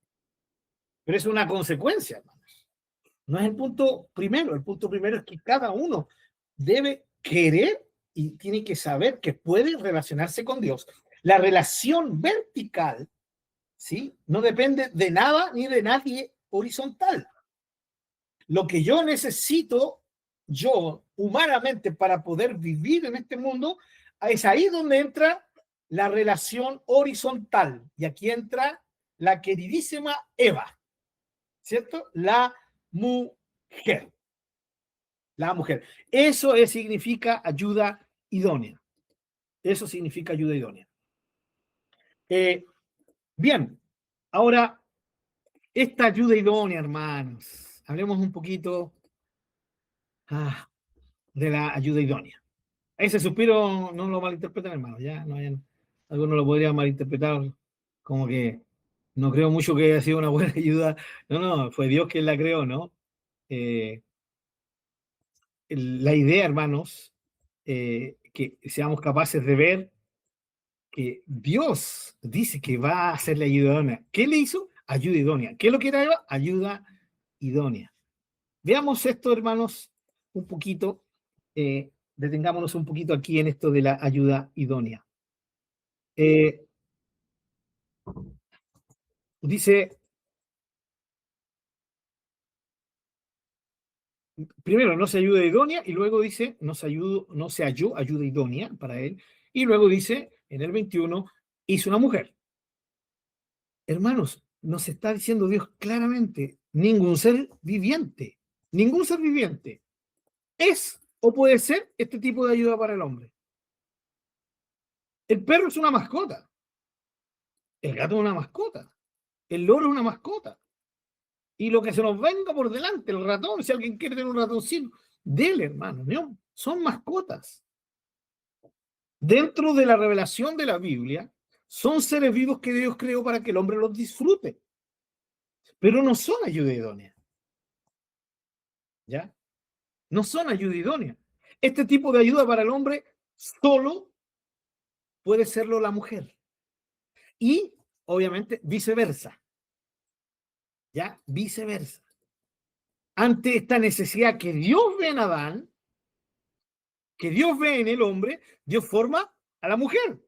Pero es una consecuencia, hermanos. No es el punto primero. El punto primero es que cada uno debe querer y tiene que saber que puede relacionarse con Dios. La relación vertical, ¿sí?, no depende de nada ni de nadie horizontal. Lo que yo necesito, yo humanamente, para poder vivir en este mundo, es ahí donde entra la relación horizontal. Y aquí entra la queridísima Eva, ¿cierto? La mujer. La mujer. Eso significa ayuda idónea. Eso significa ayuda idónea. Bien, ahora, esta ayuda idónea, hermanos, hablemos un poquito de la ayuda idónea. Ese suspiro no lo malinterpreten, hermano, ya no hayan, algunos lo podrían malinterpretar como que no creo mucho que haya sido una buena ayuda. No, no, fue Dios quien la creó, ¿no? La idea, hermanos, que seamos capaces de ver que Dios dice que va a hacer la ayuda idónea. ¿Qué le hizo? Ayuda idónea. ¿Qué es lo que era Eva? Ayuda idónea. Veamos esto, hermanos, un poquito. Detengámonos un poquito aquí en esto de la ayuda idónea. Dice, primero, no se ayuda idónea, y luego dice, no se halló ayuda idónea para él, y luego dice, en el 21, hizo una mujer. Hermanos, nos está diciendo Dios claramente, ningún ser viviente es o puede ser este tipo de ayuda para el hombre. El perro es una mascota, el gato es una mascota, el loro es una mascota, y lo que se nos venga por delante, el ratón, si alguien quiere tener un ratoncito, dele, hermano, ¿no? Son mascotas. Dentro de la revelación de la Biblia, son seres vivos que Dios creó para que el hombre los disfrute, pero no son ayuda idónea, ¿ya? No son ayuda idónea. Este tipo de ayuda para el hombre solo puede serlo la mujer. Y, obviamente, viceversa. ¿Ya? Viceversa. Ante esta necesidad que Dios ve en Adán, que Dios ve en el hombre, Dios forma a la mujer.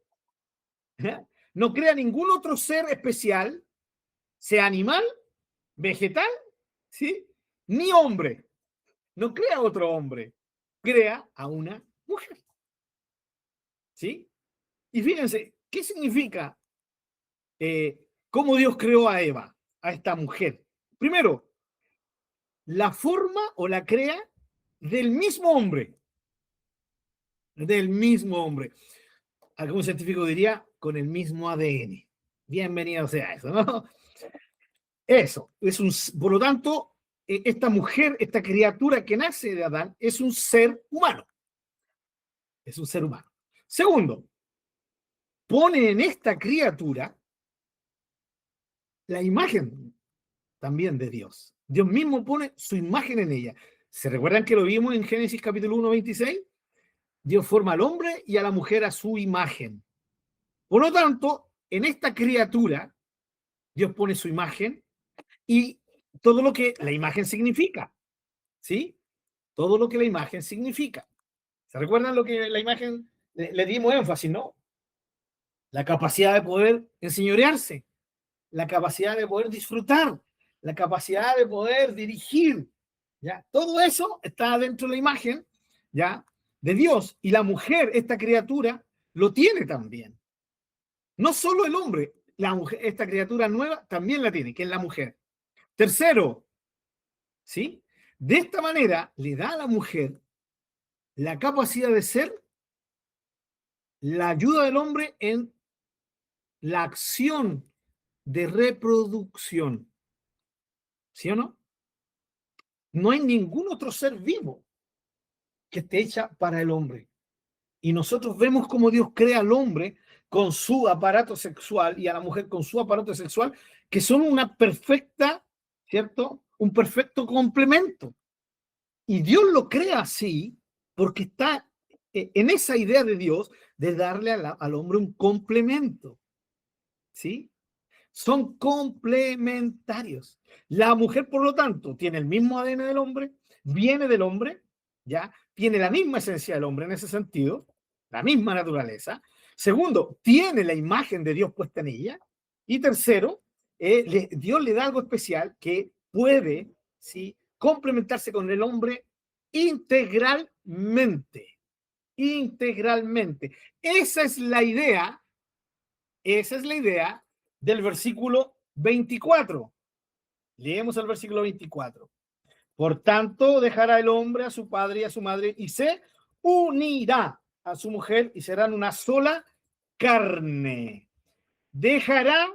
¿Ya? No crea ningún otro ser especial, sea animal, vegetal, ¿sí?, ni hombre. No crea otro hombre. Crea a una mujer. ¿Sí? Y fíjense, ¿qué significa cómo Dios creó a Eva, a esta mujer? Primero, la forma o la crea del mismo hombre. Del mismo hombre. Algún científico diría con el mismo ADN. Bienvenido sea eso, ¿no? Eso. Por lo tanto, esta mujer, esta criatura que nace de Adán, es un ser humano. Es un ser humano. Segundo, pone en esta criatura la imagen también de Dios. Dios mismo pone su imagen en ella. ¿Se recuerdan que lo vimos en Génesis capítulo 1, 26? Dios forma al hombre y a la mujer a su imagen. Por lo tanto, en esta criatura, Dios pone su imagen y todo lo que la imagen significa. ¿Sí? Todo lo que la imagen significa. ¿Se recuerdan lo que la imagen le dimos énfasis, no? La capacidad de poder enseñorearse, la capacidad de poder disfrutar, la capacidad de poder dirigir, ¿ya? Todo eso está dentro de la imagen, ¿ya?, de Dios. Y la mujer, esta criatura, lo tiene también. No solo el hombre, la mujer, esta criatura nueva también la tiene, que es la mujer. Tercero, ¿sí? De esta manera le da a la mujer la capacidad de ser la ayuda del hombre en la acción de reproducción. ¿Sí o no? No hay ningún otro ser vivo que esté hecha para el hombre. Y nosotros vemos cómo Dios crea al hombre con su aparato sexual y a la mujer con su aparato sexual, que son una perfecta, ¿cierto? Un perfecto complemento. Y Dios lo crea así porque está en esa idea de Dios de darle al hombre un complemento. ¿Sí? Son complementarios. La mujer, por lo tanto, tiene el mismo ADN del hombre, viene del hombre, ¿ya? tiene la misma esencia del hombre en ese sentido, la misma naturaleza. Segundo, tiene la imagen de Dios puesta en ella. Y tercero, Dios le da algo especial que puede, ¿sí?, complementarse con el hombre integralmente. Integralmente. Esa es la idea del versículo 24. Leemos el versículo 24. Por tanto, dejará el hombre a su padre y a su madre y se unirá a su mujer y serán una sola carne. Dejará,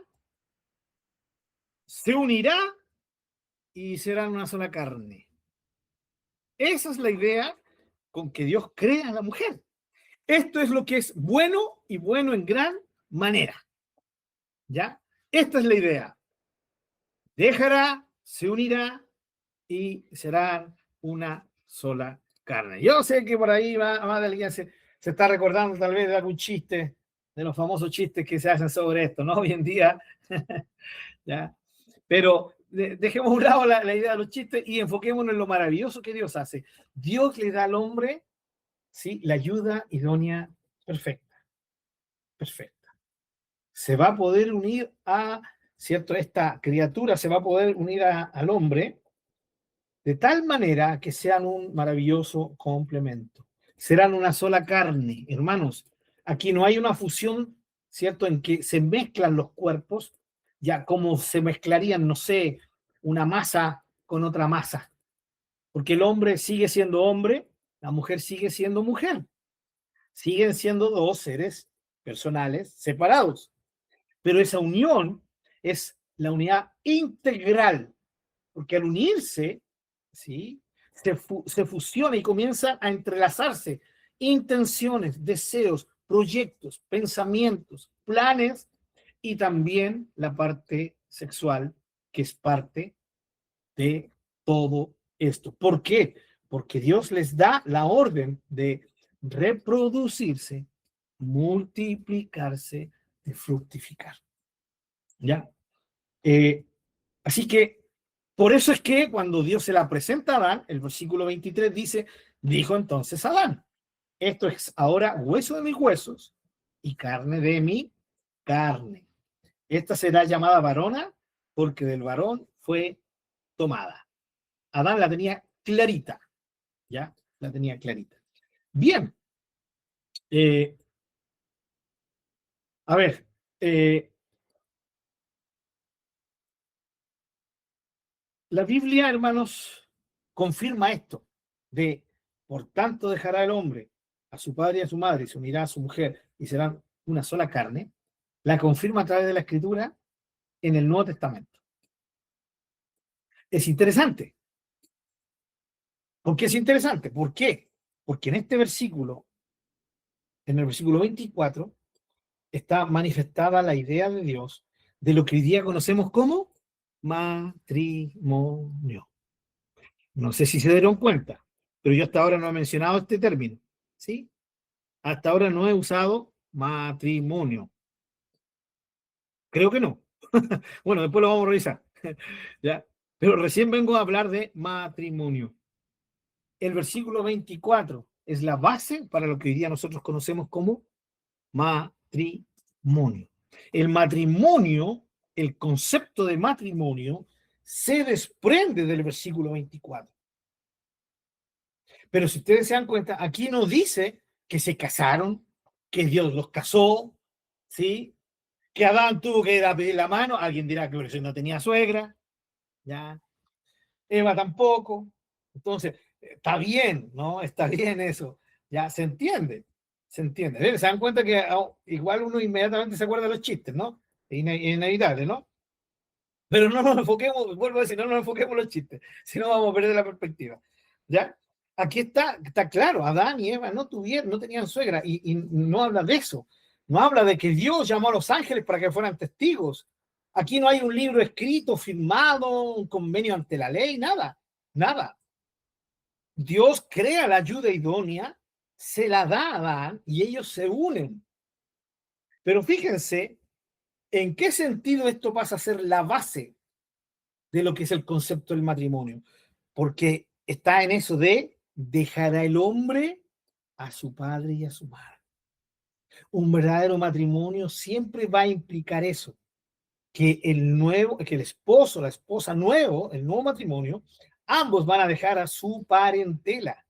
se unirá y serán una sola carne. Esa es la idea con que Dios crea a la mujer. Esto es lo que es bueno y bueno en gran manera. ¿Ya? Esta es la idea. Dejará, se unirá y serán una sola carne. Yo sé que por ahí más de alguien se está recordando tal vez de algún chiste, de los famosos chistes que se hacen sobre esto, ¿no? Hoy en día, ¿ya? Pero dejemos a un lado la idea de los chistes y enfoquémonos en lo maravilloso que Dios hace. Dios le da al hombre, ¿sí?, la ayuda idónea perfecta, perfecta. Se va a poder unir a, ¿cierto? Esta criatura se va a poder unir al hombre de tal manera que sean un maravilloso complemento. Serán una sola carne, hermanos. Aquí no hay una fusión, ¿cierto?, en que se mezclan los cuerpos, ya como se mezclarían, no sé, una masa con otra masa. Porque el hombre sigue siendo hombre, la mujer sigue siendo mujer. Siguen siendo dos seres personales separados. Pero esa unión es la unidad integral, porque al unirse, ¿sí?, se fusiona y comienza a entrelazarse intenciones, deseos, proyectos, pensamientos, planes y también la parte sexual, que es parte de todo esto. ¿Por qué? Porque Dios les da la orden de reproducirse, multiplicarse, de fructificar. ¿Ya? Así que, por eso es que cuando Dios se la presenta a Adán, el versículo 23 dice, dijo entonces Adán, esto es ahora hueso de mis huesos y carne de mi carne. Esta será llamada varona porque del varón fue tomada. Adán la tenía clarita, ¿ya? La tenía clarita. Bien. A ver, la Biblia, hermanos, confirma esto, de por tanto dejará el hombre a su padre y a su madre y se unirá a su mujer y serán una sola carne, la confirma a través de la Escritura en el Nuevo Testamento. Es interesante. ¿Por qué es interesante? ¿Por qué? Porque en este versículo, en el versículo 24, está manifestada la idea de Dios de lo que hoy día conocemos como matrimonio. No sé si se dieron cuenta, pero yo hasta ahora no he mencionado este término, ¿sí? Hasta ahora no he usado matrimonio. Creo que no. Bueno, después lo vamos a revisar. ¿Ya? Pero recién vengo a hablar de matrimonio. El versículo 24 es la base para lo que hoy día nosotros conocemos como matrimonio. El matrimonio, el concepto de matrimonio, se desprende del versículo 24. Pero si ustedes se dan cuenta, aquí no dice que se casaron, que Dios los casó, ¿sí? Que Adán tuvo que ir a pedir la mano. Alguien dirá que no tenía suegra, ¿ya? Eva tampoco. Entonces, está bien, ¿no? Está bien eso. Ya se entiende, se entiende. Se dan cuenta que igual uno inmediatamente se acuerda de los chistes, ¿no? Es inevitable, ¿no? Pero no nos enfoquemos, vuelvo a decir, no nos enfoquemos en los chistes, si no vamos a perder la perspectiva. ¿Ya? Aquí está claro, Adán y Eva no tenían suegra, y no habla de eso. No habla de que Dios llamó a los ángeles para que fueran testigos. Aquí no hay un libro escrito, firmado, un convenio ante la ley, nada, nada. Dios crea la ayuda idónea, se la da a Adán y ellos se unen. Pero fíjense en qué sentido esto pasa a ser la base de lo que es el concepto del matrimonio, porque está en eso de dejará el hombre a su padre y a su madre. Un verdadero matrimonio siempre va a implicar eso, que que el esposo, la esposa nuevo, el nuevo matrimonio, ambos van a dejar a su parentela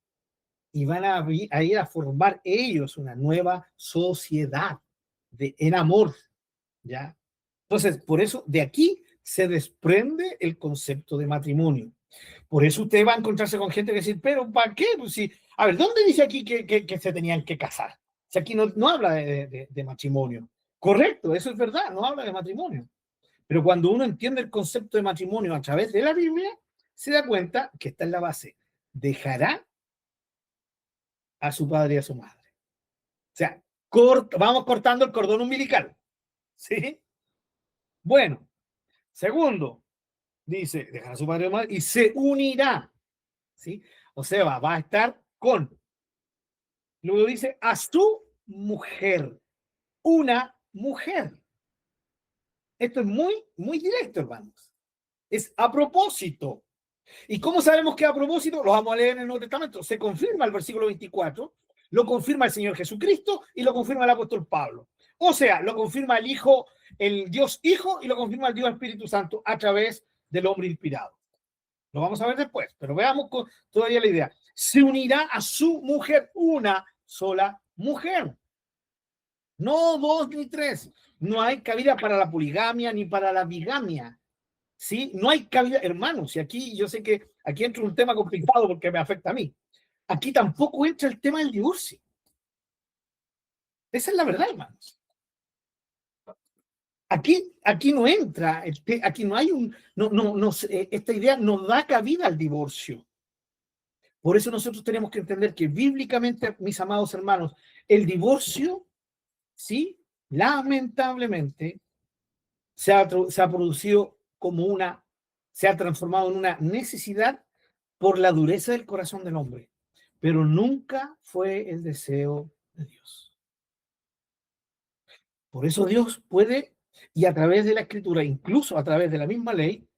y van a ir a formar ellos una nueva sociedad en amor, ¿ya? Entonces, por eso de aquí se desprende el concepto de matrimonio. Por eso usted va a encontrarse con gente que dice, pero ¿para qué? Pues si, a ver, ¿dónde dice aquí que se tenían que casar? Si aquí no habla de matrimonio. Correcto, eso es verdad, no habla de matrimonio. Pero cuando uno entiende el concepto de matrimonio a través de la Biblia, se da cuenta que está en la base. Dejará a su padre y a su madre. O sea, vamos cortando el cordón umbilical. ¿Sí? Bueno, segundo, dice, dejará a su padre y a su madre y se unirá. ¿Sí? O sea, va a estar con. Luego dice, a su mujer. Una mujer. Esto es muy directo, hermanos. Es a propósito. ¿Y cómo sabemos que a propósito? Lo vamos a leer en el Nuevo Testamento. Se confirma el versículo 24, lo confirma el Señor Jesucristo y lo confirma el apóstol Pablo. O sea, lo confirma el Hijo, el Dios Hijo y lo confirma el Dios Espíritu Santo a través del hombre inspirado. Lo vamos a ver después, pero veamos todavía la idea. Se unirá a su mujer, una sola mujer. No dos ni tres. No hay cabida para la poligamia ni para la bigamia. ¿Sí? No hay cabida, hermanos, y aquí yo sé que aquí entra un tema complicado porque me afecta a mí. Aquí tampoco entra el tema del divorcio. Esa es la verdad, hermanos. Aquí no entra, aquí no hay esta idea no da cabida al divorcio. Por eso nosotros tenemos que entender que bíblicamente, mis amados hermanos, el divorcio, sí, lamentablemente, se ha producido se ha transformado en una necesidad por la dureza del corazón del hombre, pero nunca fue el deseo de Dios. Por eso Dios puede, y a través de la escritura, incluso a través de la misma ley,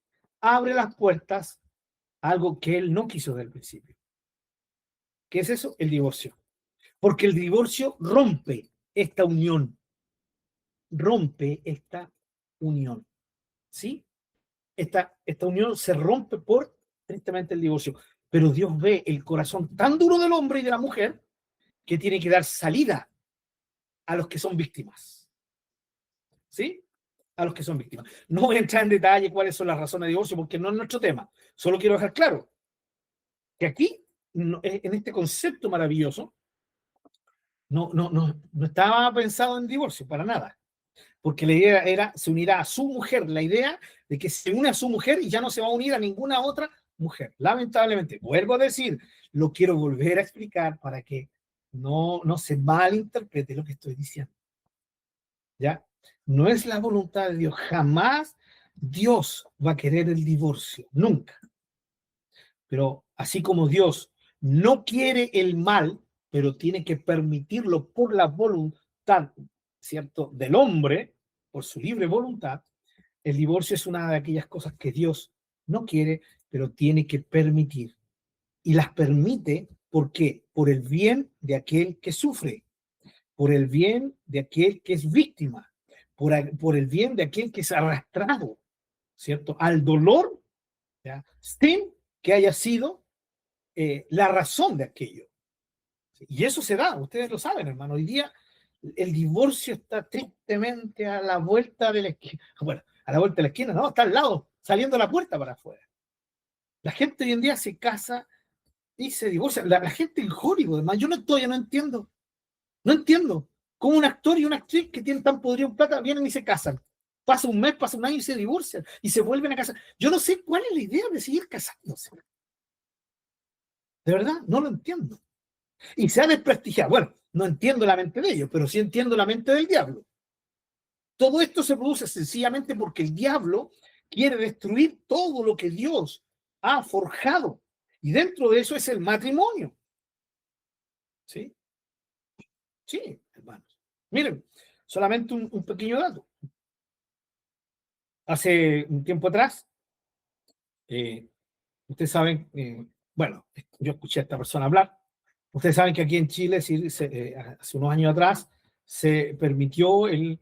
abre las puertas a algo que Él no quiso desde el principio. ¿Qué es eso? El divorcio. Porque el divorcio rompe esta unión, ¿sí? Esta unión se rompe por tristemente el divorcio. Pero Dios ve el corazón tan duro del hombre y de la mujer que tiene que dar salida a los que son víctimas. ¿Sí? A los que son víctimas. No voy a entrar en detalle cuáles son las razones de divorcio porque no es nuestro tema. Solo quiero dejar claro que aquí, en este concepto maravilloso, no estaba pensado en divorcio para nada. Porque la idea era, se unirá a su mujer, la idea de que se une a su mujer y ya no se va a unir a ninguna otra mujer. Lamentablemente, vuelvo a decir, lo quiero volver a explicar para que no se malinterprete lo que estoy diciendo. ¿Ya? No es la voluntad de Dios, jamás Dios va a querer el divorcio, nunca. Pero así como Dios no quiere el mal, pero tiene que permitirlo por la voluntad, ¿cierto?, del hombre, por su libre voluntad, el divorcio es una de aquellas cosas que Dios no quiere, pero tiene que permitir. Y las permite, ¿por qué? Por el bien de aquel que sufre, por el bien de aquel que es víctima, por el bien de aquel que es arrastrado, ¿cierto? Al dolor, ¿ya? Sin que haya sido la razón de aquello. Y eso se da, ustedes lo saben, hermano. Hoy día el divorcio está tristemente a la vuelta de la esquina. Bueno, a la vuelta de la esquina, no, está al lado, saliendo a la puerta para afuera. La gente hoy en día se casa y se divorcia. La gente en Hollywood, hermano, yo no entiendo. No entiendo cómo un actor y una actriz que tienen tan podrido plata vienen y se casan. Pasa un mes, pasa un año y se divorcian y se vuelven a casar. Yo no sé cuál es la idea de seguir casándose. De verdad, no lo entiendo. Y se ha desprestigiado. Bueno, no entiendo la mente de ellos, pero sí entiendo la mente del diablo. Todo esto se produce sencillamente porque el diablo quiere destruir todo lo que Dios ha forjado. Y dentro de eso es el matrimonio. ¿Sí? Sí, hermanos. Miren, solamente un pequeño dato. Hace un tiempo atrás, ustedes saben, bueno, yo escuché a esta persona hablar. Ustedes saben que aquí en Chile, hace unos años atrás, se permitió el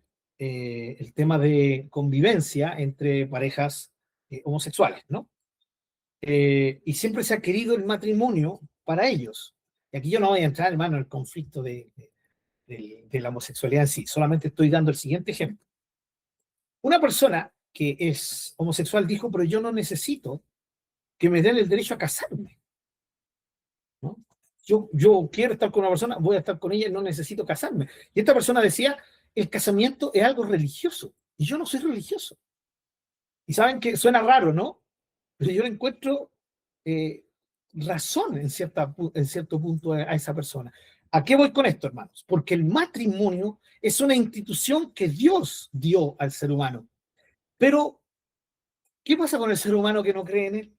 tema de convivencia entre parejas homosexuales, ¿no? Y siempre se ha querido el matrimonio para ellos. Y aquí yo no voy a entrar, hermano, en el conflicto de la homosexualidad en sí, solamente estoy dando el siguiente ejemplo. Una persona que es homosexual dijo, pero yo no necesito que me den el derecho a casarme, ¿no? Yo quiero estar con una persona, voy a estar con ella y no necesito casarme. Y esta persona decía, el casamiento es algo religioso, y yo no soy religioso. Y saben que suena raro, ¿no? Pero yo le encuentro eh, razón en cierto punto a esa persona. ¿A qué voy con esto, hermanos? Porque el matrimonio es una institución que Dios dio al ser humano. Pero, ¿qué pasa con el ser humano que no cree en él?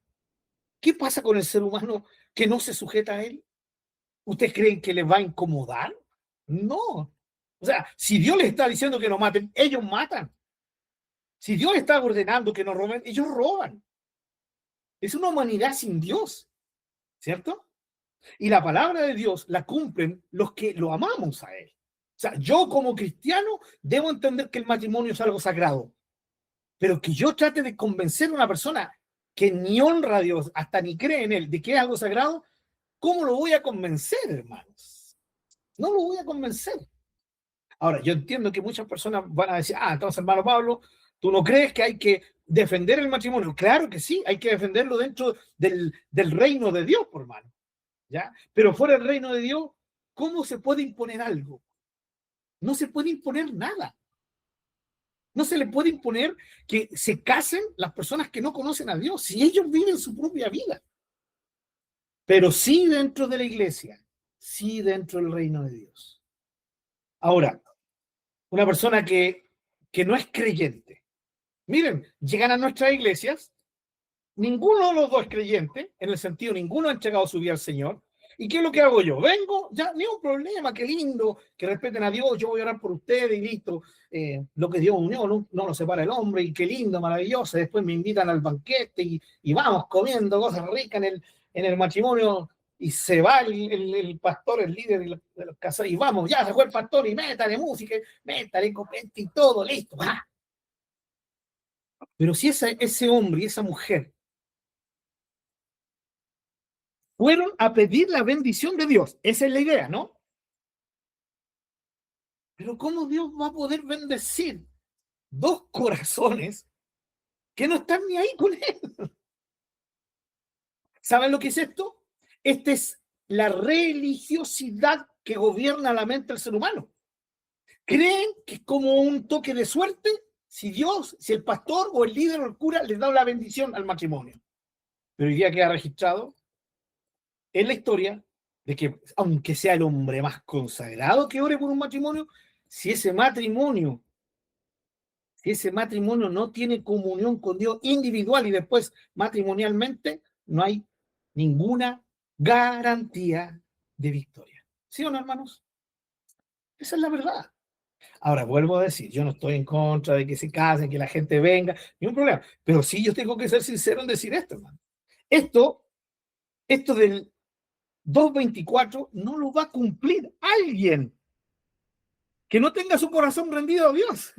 ¿Qué pasa con el ser humano que no se sujeta a él? ¿Ustedes creen que les va a incomodar? No. O sea, si Dios les está diciendo que no maten, ellos matan. Si Dios está ordenando que no roben, ellos roban. Es una humanidad sin Dios, ¿cierto? Y la palabra de Dios la cumplen los que lo amamos a Él. O sea, yo como cristiano debo entender que el matrimonio es algo sagrado, pero que yo trate de convencer a una persona que ni honra a Dios, hasta ni cree en Él, de que es algo sagrado, ¿cómo lo voy a convencer, hermanos? No lo voy a convencer. Ahora, yo entiendo que muchas personas van a decir, entonces, hermano Pablo, ¿tú no crees que hay que defender el matrimonio? Claro que sí, hay que defenderlo dentro del reino de Dios, por hermano. ¿Ya? Pero fuera del reino de Dios, ¿cómo se puede imponer algo? No se puede imponer nada. No se le puede imponer que se casen las personas que no conocen a Dios, si ellos viven su propia vida. Pero sí dentro de la iglesia, sí dentro del reino de Dios. Ahora, una persona que no es creyente. Miren, llegan a nuestras iglesias, ninguno de los dos es creyente, en el sentido, ninguno ha entregado su vida al Señor. ¿Y qué es lo que hago yo? Vengo, ya, ni un problema, qué lindo, que respeten a Dios, yo voy a orar por ustedes y listo. Lo que Dios unió no lo separa el hombre, y qué lindo, maravilloso. Después me invitan al banquete y vamos comiendo cosas ricas en el matrimonio, y se va el pastor, el líder de los casados, y vamos, ya se fue el pastor, y métale música, métale copete y todo, listo. ¡Ah! Pero si ese hombre y esa mujer fueron a pedir la bendición de Dios, esa es la idea, ¿no? Pero ¿cómo Dios va a poder bendecir dos corazones que no están ni ahí con Él? ¿Saben lo que es esto? Esta es la religiosidad que gobierna la mente del ser humano. Creen que es como un toque de suerte si Dios, si el pastor o el líder o el cura les da la bendición al matrimonio. Pero hoy día queda registrado en la historia de que, aunque sea el hombre más consagrado que ore por un matrimonio, si ese matrimonio no tiene comunión con Dios individual y después matrimonialmente, no hay ninguna garantía de victoria. ¿Sí o no, hermanos? Esa es la verdad. Ahora, vuelvo a decir, yo no estoy en contra de que se casen, que la gente venga, ni un problema. Pero sí yo tengo que ser sincero en decir esto, hermano. Esto del 2.24 no lo va a cumplir alguien que no tenga su corazón rendido a Dios.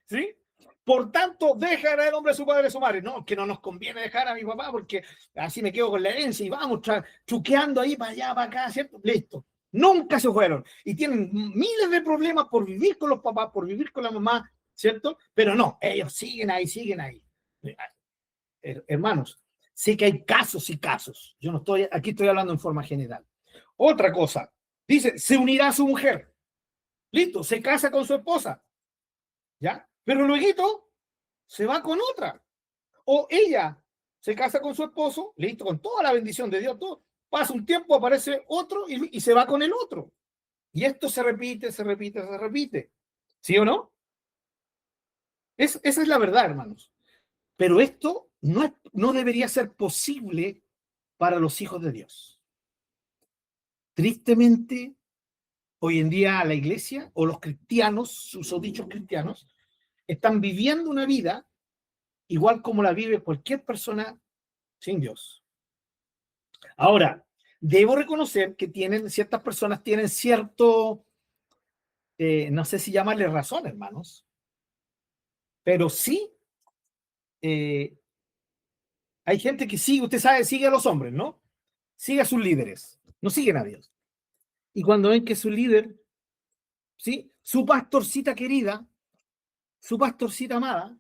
¿Sí? Por tanto, dejará el hombre a su padre y a su madre. No, que no nos conviene dejar a mi papá porque así me quedo con la herencia y vamos truqueando ahí para allá, para acá, ¿cierto? Listo. Nunca se fueron. Y tienen miles de problemas por vivir con los papás, por vivir con la mamá, ¿cierto? Pero no, ellos siguen ahí, siguen ahí. Hermanos, sé que hay casos y casos. Yo no estoy, aquí estoy hablando en forma general. Otra cosa, dice, se unirá a su mujer. Listo, se casa con su esposa. ¿Ya? Pero luego se va con otra. O ella se casa con su esposo, listo, con toda la bendición de Dios, todo. Pasa un tiempo, aparece otro y se va con el otro. Y esto se repite, se repite, se repite. ¿Sí o no? Esa es la verdad, hermanos. Pero esto no debería ser posible para los hijos de Dios. Tristemente, hoy en día la iglesia o los cristianos, sus dichos cristianos, están viviendo una vida igual como la vive cualquier persona sin Dios. Ahora, debo reconocer que ciertas personas tienen cierto, no sé si llamarle razón, hermanos, pero sí hay gente que sigue, usted sabe, sigue a los hombres, ¿no? Sigue a sus líderes, no siguen a Dios. Y cuando ven que su líder, ¿sí? Su pastorcita querida, su pastorcita amada,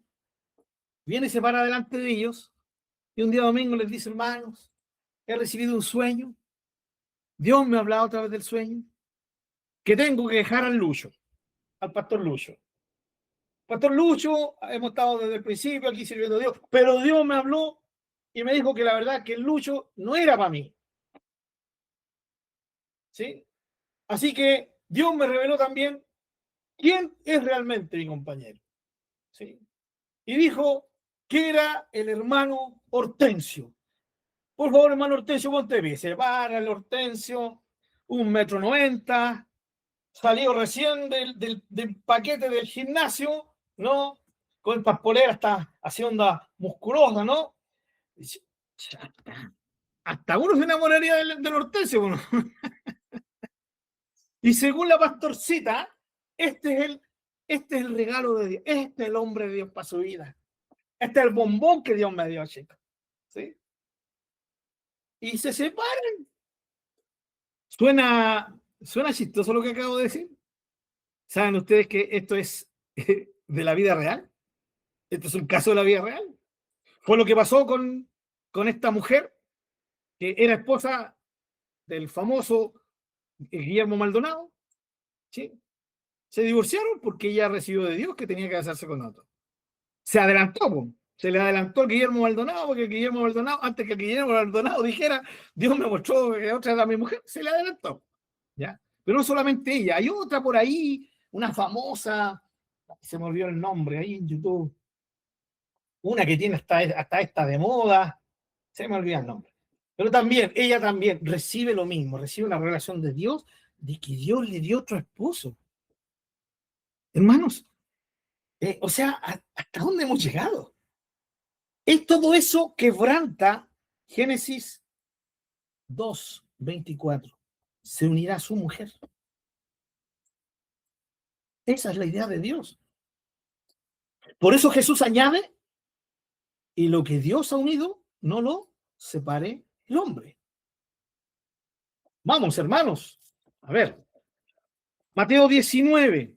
viene y se para delante de ellos y un día domingo les dice, hermanos, he recibido un sueño, Dios me ha hablado a través del sueño, que tengo que dejar al Lucho, al pastor Lucho. Pastor Lucho, hemos estado desde el principio aquí sirviendo a Dios, pero Dios me habló y me dijo que la verdad que el Lucho no era para mí. ¿Sí? Así que Dios me reveló también quién es realmente mi compañero. ¿Sí? Y dijo que era el hermano Hortensio. Por favor, hermano Hortensio, ponte pie. Se para el Hortensio, 1,90 m, salió recién del paquete del gimnasio, ¿no? Con estas poleras, está haciendo onda musculosa, ¿no? Hasta uno se enamoraría del Hortensio, ¿no? Y según la pastorcita, este es el regalo de Dios, este es el hombre de Dios para su vida. Este es el bombón que Dios me dio, chicos. ¿Sí? Y se separan. Suena chistoso lo que acabo de decir. ¿Saben ustedes que esto es de la vida real? Esto es un caso de la vida real. Fue lo que pasó con esta mujer que era esposa del famoso Guillermo Maldonado. ¿Sí? Se divorciaron porque ella recibió de Dios que tenía que casarse con otro. Se adelantó, po. Se le adelantó a Guillermo Maldonado, porque Guillermo Maldonado, antes que Guillermo Maldonado dijera, Dios me mostró que otra era mi mujer, se le adelantó. ¿Ya? Pero no solamente ella, hay otra por ahí, una famosa, se me olvidó el nombre ahí en YouTube, una que tiene hasta esta de moda, se me olvidó el nombre. Pero también, ella también recibe lo mismo, recibe una relación de Dios, de que Dios le dio otro esposo. Hermanos, o sea, ¿hasta dónde hemos llegado? Es todo eso quebranta Génesis 2:24. Se unirá a su mujer. Esa es la idea de Dios. Por eso Jesús añade, y lo que Dios ha unido, no lo separe el hombre. Vamos, hermanos. A ver, Mateo 19.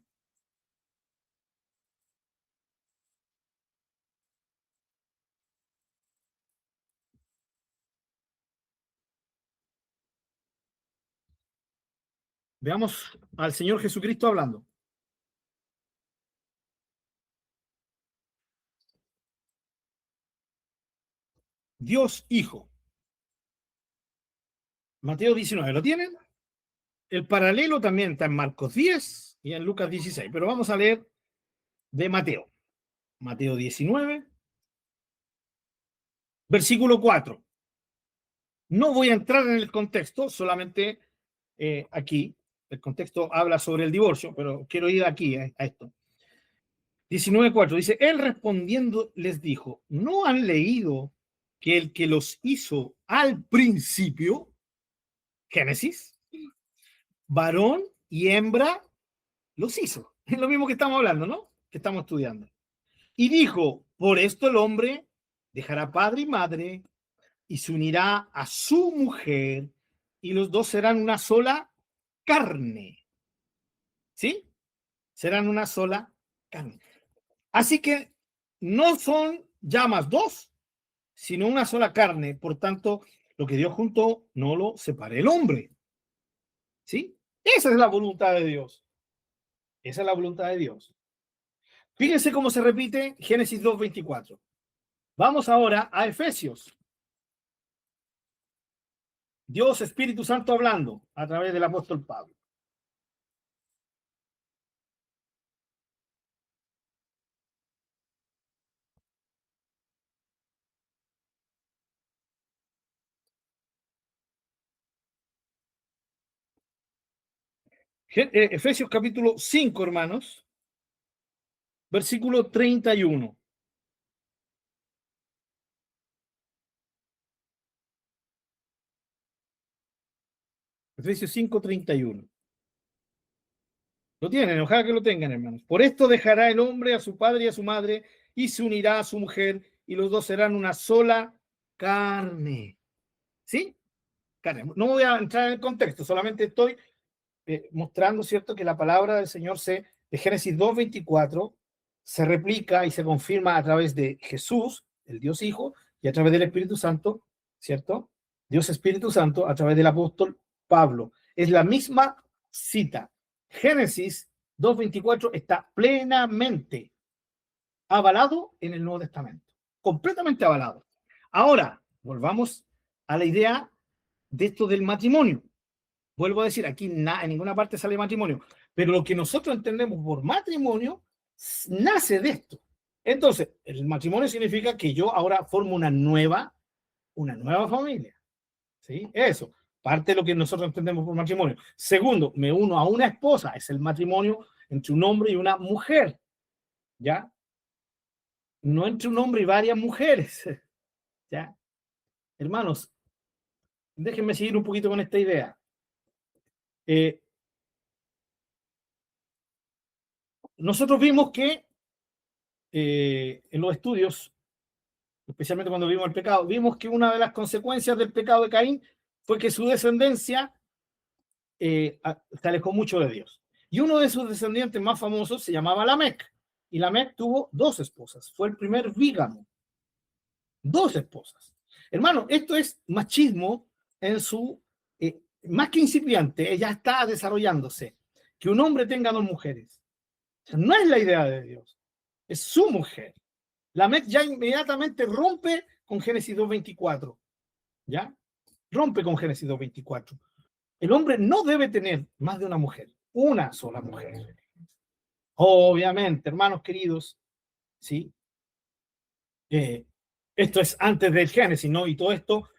Veamos al Señor Jesucristo hablando. Dios Hijo. Mateo 19. ¿Lo tienen? El paralelo también está en Marcos 10 y en Lucas 16. Pero vamos a leer de Mateo. Mateo 19, versículo 4. No voy a entrar en el contexto, solamente aquí. El contexto habla sobre el divorcio, pero quiero ir aquí a esto. 19:4 dice, él respondiendo les dijo, ¿no han leído que el que los hizo al principio, Génesis, varón y hembra, los hizo? Es lo mismo que estamos hablando, ¿no? Que estamos estudiando. Y dijo, por esto el hombre dejará padre y madre y se unirá a su mujer y los dos serán una sola carne. ¿Sí? Serán una sola carne. Así que no son ya más dos, sino una sola carne. Por tanto, lo que Dios juntó no lo separe el hombre. ¿Sí? Esa es la voluntad de Dios. Esa es la voluntad de Dios. Fíjense cómo se repite Génesis 2:24. Vamos ahora a Efesios. Dios Espíritu Santo hablando a través del apóstol Pablo. Efesios capítulo 5, hermanos, versículo 31. Efesios 5:31. Lo tienen, ojalá que lo tengan, hermanos. Por esto dejará el hombre a su padre y a su madre y se unirá a su mujer y los dos serán una sola carne. ¿Sí? Carne. No voy a entrar en el contexto, solamente estoy mostrando, ¿cierto?, que la palabra del Señor de Génesis 2:24 se replica y se confirma a través de Jesús, el Dios Hijo, y a través del Espíritu Santo, ¿cierto? Dios Espíritu Santo, a través del apóstol Pablo. Es la misma cita. Génesis 2:24 está plenamente avalado en el Nuevo Testamento, completamente avalado. Ahora, volvamos a la idea de esto del matrimonio. Vuelvo a decir, aquí en ninguna parte sale matrimonio, pero lo que nosotros entendemos por matrimonio nace de esto. Entonces, el matrimonio significa que yo ahora formo una nueva familia. ¿Sí? Eso, parte de lo que nosotros entendemos por matrimonio. Segundo, me uno a una esposa, es el matrimonio entre un hombre y una mujer. ¿Ya? No entre un hombre y varias mujeres. ¿Ya? Hermanos, déjenme seguir un poquito con esta idea. Nosotros vimos que en los estudios, especialmente cuando vimos el pecado, vimos que una de las consecuencias del pecado de Caín fue que su descendencia se alejó mucho de Dios. Y uno de sus descendientes más famosos se llamaba Lamec. Y Lamec tuvo 2 esposas. Fue el primer bígamo. 2 esposas. Hermano, esto es machismo en su, más que incipiente, ya está desarrollándose. Que un hombre tenga 2 mujeres. O sea, no es la idea de Dios. Es su mujer. Lamec ya inmediatamente rompe con Génesis 2:24. ¿Ya? Rompe con Génesis 2:24. El hombre no debe tener más de una mujer. Una sola mujer. Obviamente, hermanos queridos, ¿sí? Esto es antes del Génesis, ¿no? Y todo esto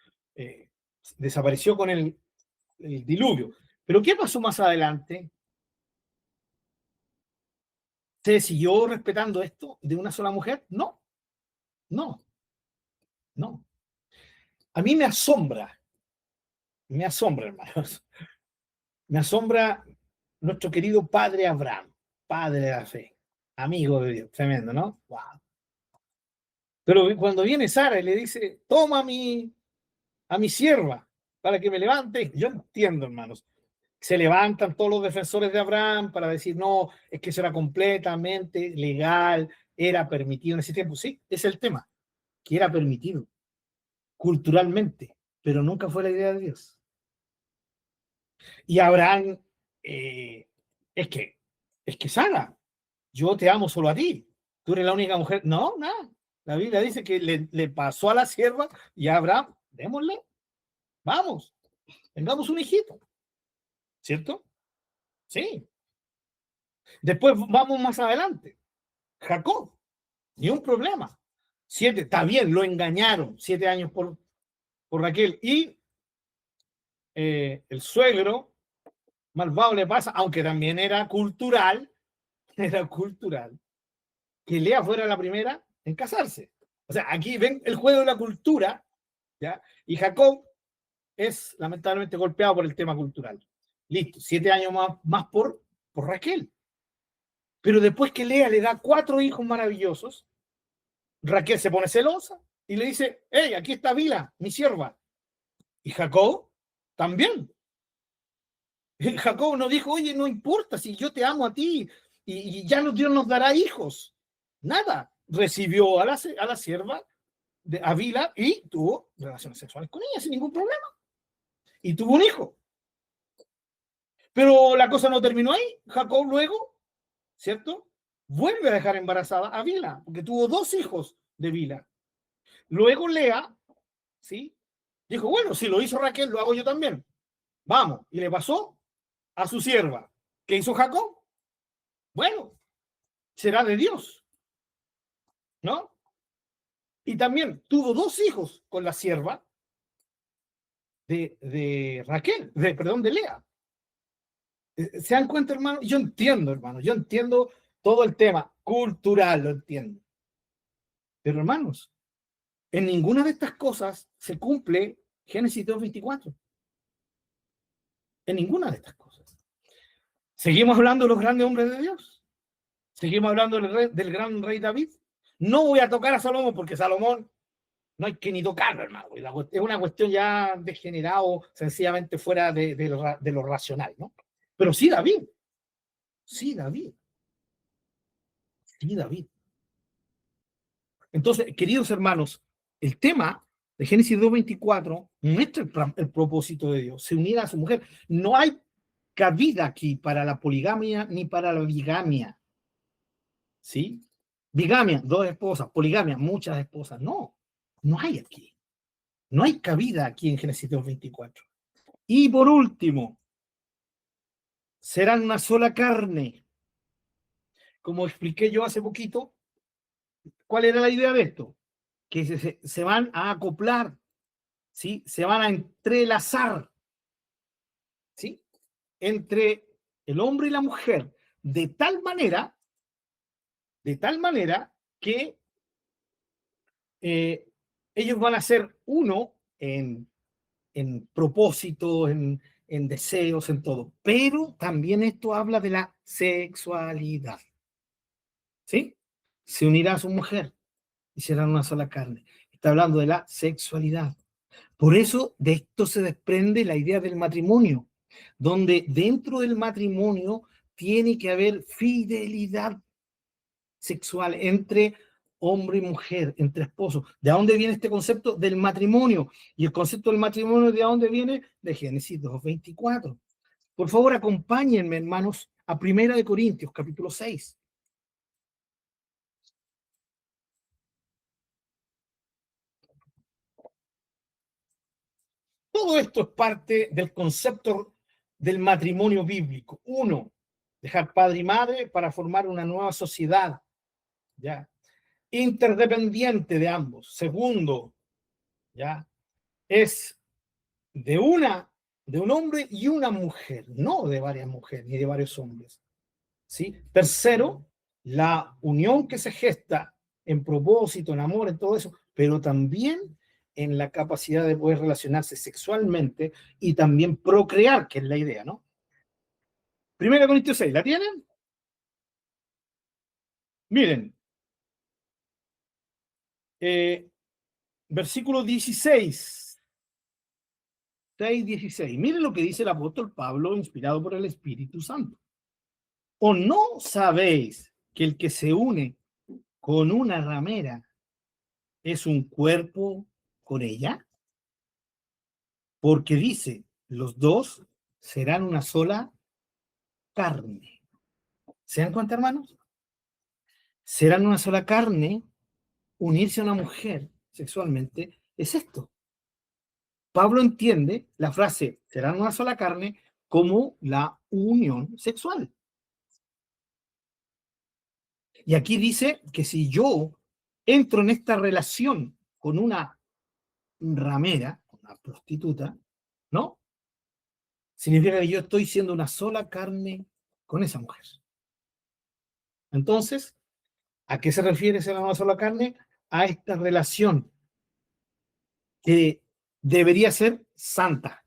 desapareció con el diluvio. Pero ¿qué pasó más adelante? ¿Se siguió respetando esto de una sola mujer? No, no, no. A mí me asombra, hermanos, me asombra nuestro querido padre Abraham, padre de la fe, amigo de Dios, tremendo, ¿no? Wow. Pero cuando viene Sara y le dice, toma a mi sierva para que me levante, yo entiendo, hermanos. Se levantan todos los defensores de Abraham para decir, no, es que eso era completamente legal, era permitido en ese tiempo. Sí, es el tema, que era permitido culturalmente, pero nunca fue la idea de Dios. Y Abraham, es que Sara, yo te amo solo a ti, tú eres la única mujer. No, nada. La Biblia dice que le pasó a la sierva y a Abraham, démosle, vamos, tengamos un hijito, ¿cierto? Sí. Después vamos más adelante. Jacob, ni un problema. 7, está bien, lo engañaron, 7 años por Raquel. Y el suegro malvado le pasa, aunque también era cultural, que Lea fuera la primera en casarse. O sea, aquí ven el juego de la cultura, ¿ya? Y Jacob es lamentablemente golpeado por el tema cultural. Listo, 7 años más por Raquel. Pero después que Lea le da 4 hijos maravillosos, Raquel se pone celosa y le dice, hey, aquí está Bila, mi sierva. Y Jacob también. Jacob no dijo, oye, no importa si yo te amo a ti y ya Dios nos dará hijos. Nada. Recibió a la sierva de Bila y tuvo relaciones sexuales con ella sin ningún problema. Y tuvo un hijo. Pero la cosa no terminó ahí. Jacob luego, ¿cierto? Vuelve a dejar embarazada a Bila, porque tuvo 2 hijos de Bila. Luego Lea, ¿sí? Dijo, bueno, si lo hizo Raquel, lo hago yo también. Vamos. Y le pasó a su sierva. ¿Qué hizo Jacob? Bueno, será de Dios, ¿no? Y también tuvo 2 hijos con la sierva de Raquel, perdón, de Lea. ¿Se dan cuenta, hermano? Yo entiendo, hermano, yo entiendo todo el tema cultural, lo entiendo. Pero, hermanos, en ninguna de estas cosas se cumple Génesis 2:24. en ninguna de estas cosas. ¿Seguimos hablando de los grandes hombres de Dios? ¿Seguimos hablando del gran rey David? No voy a tocar a Salomón porque Salomón no hay que ni tocarlo, hermano. Es una cuestión ya degenerada o sencillamente fuera de lo racional, ¿no? Pero sí David. Sí David. Sí David. Entonces, queridos hermanos, el tema de Génesis 2:24 muestra el propósito de Dios, se unirá a su mujer. No hay cabida aquí para la poligamia ni para la bigamia. ¿Sí? Bigamia, 2 esposas, poligamia, muchas esposas. No, no hay aquí. No hay cabida aquí en Génesis 2:24. Y por último, serán una sola carne. Como expliqué yo hace poquito, ¿cuál era la idea de esto? Que se van a acoplar, ¿sí? Se van a entrelazar, ¿sí? Entre el hombre y la mujer, de tal manera que ellos van a ser uno en propósito, en deseos, en todo. Pero también esto habla de la sexualidad, ¿sí? Se unirá a su mujer y serán una sola carne. Está hablando de la sexualidad. Por eso de esto se desprende la idea del matrimonio, donde dentro del matrimonio tiene que haber fidelidad sexual entre hombre y mujer, entre esposos. ¿De dónde viene este concepto del matrimonio? Y el concepto del matrimonio, ¿de dónde viene? De Génesis 2:24. Por favor, acompáñenme, hermanos, a 1 Corintios, capítulo 6. Todo esto es parte del concepto del matrimonio bíblico. Uno, dejar padre y madre para formar una nueva sociedad, ¿ya? Interdependiente de ambos. Segundo, ¿ya? Es de un hombre y una mujer, no de varias mujeres ni de varios hombres, ¿sí? Tercero, la unión que se gesta en propósito, en amor, en todo eso, pero también en la capacidad de poder relacionarse sexualmente y también procrear, que es la idea, ¿no? 1 Corintios 6, ¿la tienen? Miren, versículo 16, 6:16. Miren lo que dice el apóstol Pablo, inspirado por el Espíritu Santo. ¿O no sabéis que el que se une con una ramera es un cuerpo con ella? Porque dice, los dos serán una sola carne. ¿Se dan cuenta, hermanos? Serán una sola carne, unirse a una mujer sexualmente, es esto. Pablo entiende la frase, serán una sola carne, como la unión sexual. Y aquí dice que si yo entro en esta relación con una ramera, una prostituta, ¿no? Significa que yo estoy siendo una sola carne con esa mujer. Entonces, ¿a qué se refiere ser una sola carne? A esta relación que debería ser santa,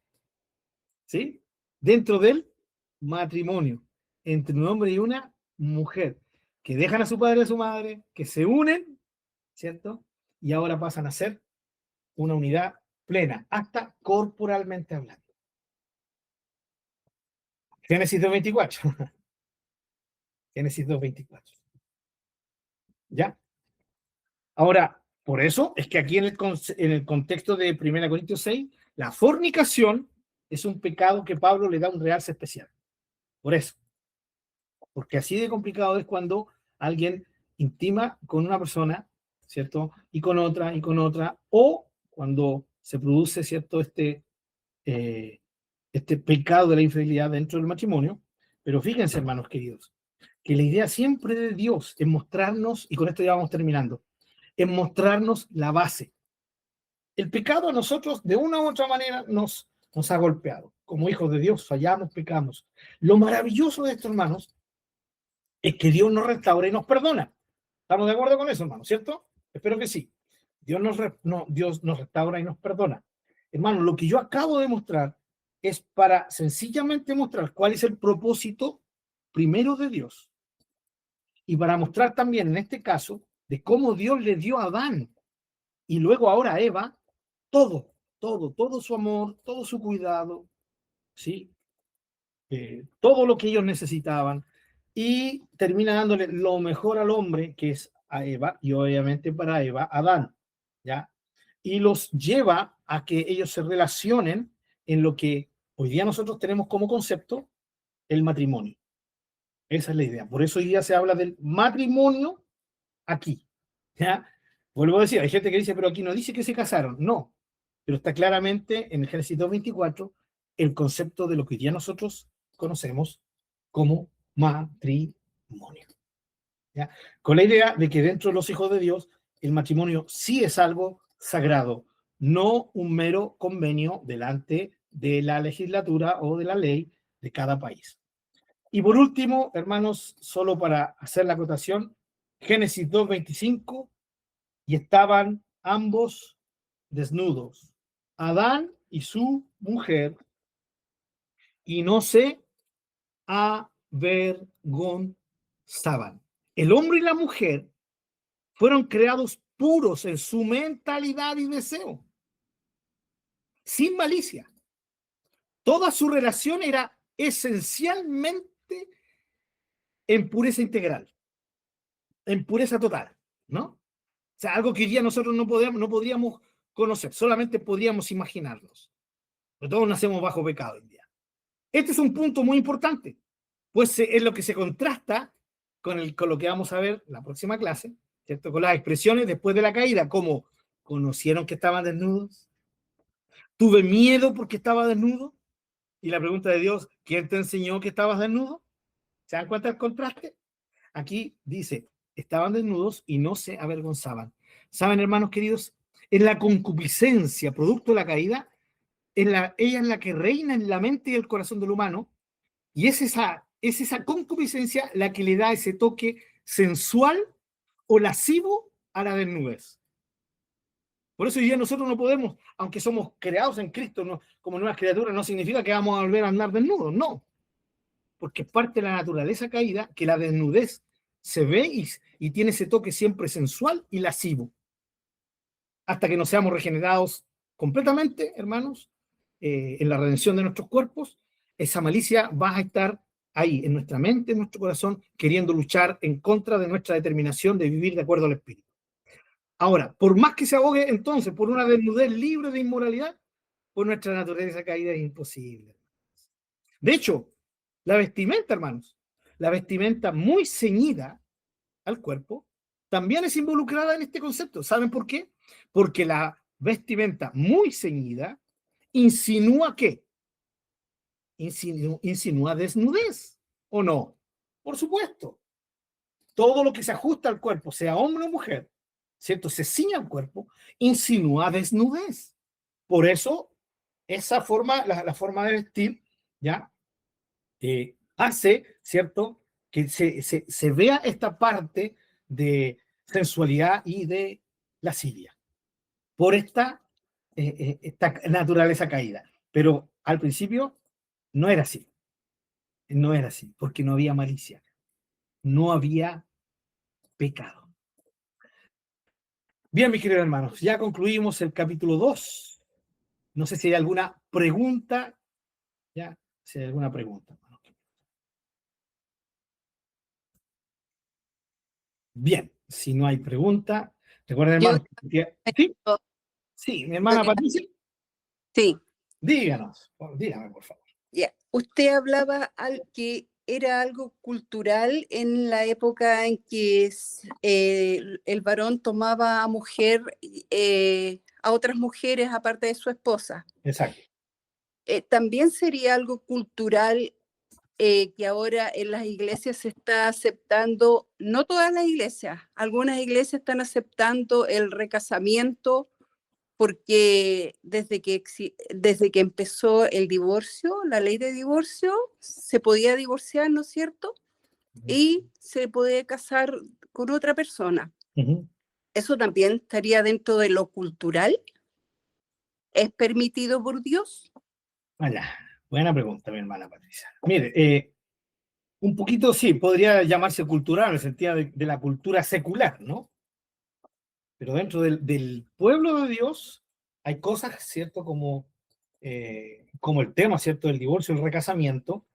¿sí? Dentro del matrimonio, entre un hombre y una mujer, que dejan a su padre y a su madre, que se unen, ¿cierto? Y ahora pasan a ser una unidad plena, hasta corporalmente hablando. Génesis 2:24. Génesis 2:24. ¿Ya? Ahora, por eso es que aquí en el contexto de 1 Corintios 6, la fornicación es un pecado que Pablo le da un realce especial. Por eso. Porque así de complicado es cuando alguien intima con una persona, ¿cierto? Y con otra, o cuando se produce, ¿cierto? Este pecado de la infidelidad dentro del matrimonio. Pero fíjense, hermanos queridos, que la idea siempre de Dios es mostrarnos, y con esto ya vamos terminando, es mostrarnos la base. El pecado a nosotros, de una u otra manera, nos ha golpeado. Como hijos de Dios, fallamos, pecamos. Lo maravilloso de esto, hermanos, es que Dios nos restaura y nos perdona. ¿Estamos de acuerdo con eso, hermanos? ¿Cierto? Espero que sí. Dios nos restaura y nos perdona. Hermanos, lo que yo acabo de mostrar es para sencillamente mostrar cuál es el propósito primero de Dios y para mostrar también en este caso de cómo Dios le dio a Adán y luego ahora a Eva todo su amor, todo su cuidado, ¿sí? Todo lo que ellos necesitaban y termina dándole lo mejor al hombre, que es a Eva, y obviamente para Eva, Adán, ¿ya? Y los lleva a que ellos se relacionen en lo que hoy día nosotros tenemos como concepto el matrimonio. Esa es la idea. Por eso hoy día se habla del matrimonio aquí, ¿ya? Vuelvo a decir, hay gente que dice, pero aquí no dice que se casaron. No, pero está claramente en el Génesis 2:24 el concepto de lo que hoy día nosotros conocemos como matrimonio, ¿ya? Con la idea de que dentro de los hijos de Dios el matrimonio sí es algo sagrado, no un mero convenio delante de la legislatura o de la ley de cada país. Y por último, hermanos, solo para hacer la acotación, Génesis 2:25, y estaban ambos desnudos, Adán y su mujer, y no se avergonzaban. El hombre y la mujer fueron creados puros en su mentalidad y deseo, sin malicia. Toda su relación era esencialmente en pureza integral, en pureza total, ¿no? O sea, algo que hoy día nosotros no podríamos conocer, solamente podríamos imaginarnos. Pero todos nacemos bajo pecado hoy día. Este es un punto muy importante, pues es lo que se contrasta con lo que vamos a ver la próxima clase, ¿cierto? Con las expresiones después de la caída, como conocieron que estaban desnudos, tuve miedo porque estaba desnudo, y la pregunta de Dios, ¿quién te enseñó que estabas desnudo? ¿Se dan cuenta del contraste? Aquí dice, estaban desnudos y no se avergonzaban. ¿Saben, hermanos queridos? En la concupiscencia, producto de la caída, ella es la que reina en la mente y el corazón del humano, y es esa concupiscencia la que le da ese toque sensual o lascivo a la desnudez. Por eso hoy día nosotros no podemos, aunque somos creados en Cristo como nuevas criaturas, no significa que vamos a volver a andar desnudos, no. Porque es parte de la naturaleza caída que la desnudez se ve y tiene ese toque siempre sensual y lascivo. Hasta que no seamos regenerados completamente, hermanos, en la redención de nuestros cuerpos, esa malicia va a estar ahí, en nuestra mente, en nuestro corazón, queriendo luchar en contra de nuestra determinación de vivir de acuerdo al Espíritu. Ahora, por más que se abogue entonces por una desnudez libre de inmoralidad, por nuestra naturaleza caída es imposible. De hecho, la vestimenta, hermanos, la vestimenta muy ceñida al cuerpo, también es involucrada en este concepto. ¿Saben por qué? Porque la vestimenta muy ceñida insinúa ¿qué? Insinúa desnudez, ¿o no? Por supuesto. Todo lo que se ajusta al cuerpo, sea hombre o mujer, ¿cierto? Se ciña al cuerpo, insinúa desnudez. Por eso, esa forma, la forma de vestir, ¿ya? Hace, ¿cierto? Que se vea esta parte de sensualidad y de lascivia por esta naturaleza caída. Pero al principio no era así, no era así, porque no había malicia, no había pecado. Bien, mis queridos hermanos, ya concluimos el capítulo 2. No sé si hay alguna pregunta, ya, si hay alguna pregunta. Bien, si no hay pregunta, recuerden, Yo hermanos, sí, tengo- sí, mi hermana Patricia, sí, díganos, dígame, por favor. ya. Usted hablaba que era algo cultural en la época en que el varón tomaba a otras mujeres aparte de su esposa. Exacto. También sería algo cultural que ahora en las iglesias se está aceptando, no todas las iglesias, algunas iglesias están aceptando el recasamiento porque desde que empezó el divorcio, la ley de divorcio, se podía divorciar, ¿no es cierto? Y se puede casar con otra persona. ¿Eso también estaría dentro de lo cultural? ¿Es permitido por Dios? Allá. Buena pregunta, mi hermana Patricia. Mire, un poquito sí, podría llamarse cultural en el sentido de la cultura secular, ¿no? Pero dentro del pueblo de Dios hay cosas, ¿cierto? Como el tema, ¿cierto? Del divorcio y el recasamiento,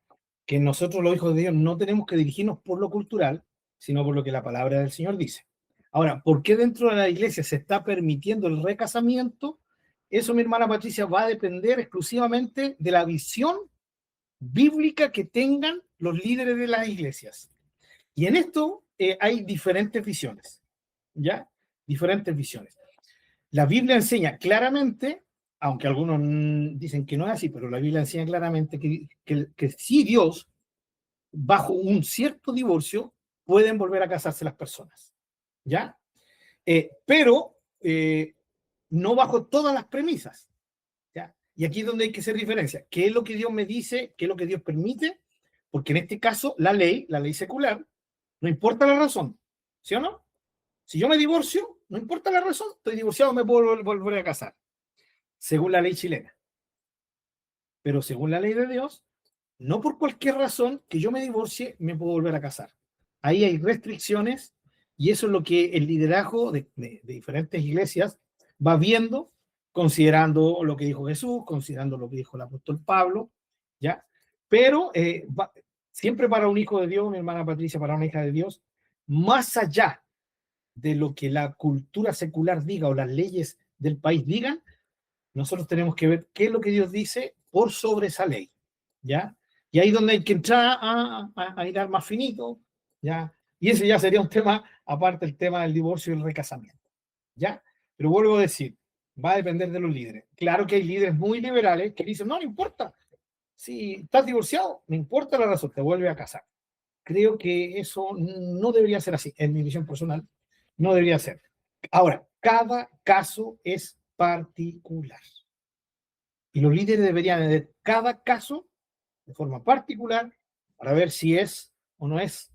que nosotros los hijos de Dios no tenemos que dirigirnos por lo cultural, sino por lo que la palabra del Señor dice. Ahora, ¿por qué dentro de la iglesia se está permitiendo el recasamiento? Eso, mi hermana Patricia, va a depender exclusivamente de la visión bíblica que tengan los líderes de las iglesias. Y en esto hay diferentes visiones, ¿ya? Diferentes visiones. La Biblia enseña claramente, aunque algunos dicen que no es así, pero la Biblia enseña claramente que si Dios, bajo un cierto divorcio, pueden volver a casarse las personas, ¿ya? Pero no bajo todas las premisas, ¿ya? Y aquí es donde hay que hacer diferencia. ¿Qué es lo que Dios me dice? ¿Qué es lo que Dios permite? Porque en este caso, la ley secular, no importa la razón, ¿sí o no? Si yo me divorcio, no importa la razón, estoy divorciado, me puedo volver a casar, según la ley chilena. Pero según la ley de Dios, no por cualquier razón que yo me divorcie, me puedo volver a casar. Ahí hay restricciones y eso es lo que el liderazgo de diferentes iglesias va viendo, considerando lo que dijo Jesús, considerando lo que dijo el apóstol Pablo, ¿ya? Pero siempre para un hijo de Dios, mi hermana Patricia, para una hija de Dios, más allá de lo que la cultura secular diga o las leyes del país digan, nosotros tenemos que ver qué es lo que Dios dice por sobre esa ley, ¿ya? Y ahí es donde hay que entrar a ir más finito, ¿ya? Y ese ya sería un tema, aparte el tema del divorcio y el recasamiento, ¿ya? Pero vuelvo a decir, va a depender de los líderes. Claro que hay líderes muy liberales que dicen, no importa, si estás divorciado, no importa la razón, te vuelve a casar. Creo que eso no debería ser así, en mi visión personal, no debería ser. Ahora, cada caso es particular. Y los líderes deberían ver cada caso de forma particular para ver si es o no es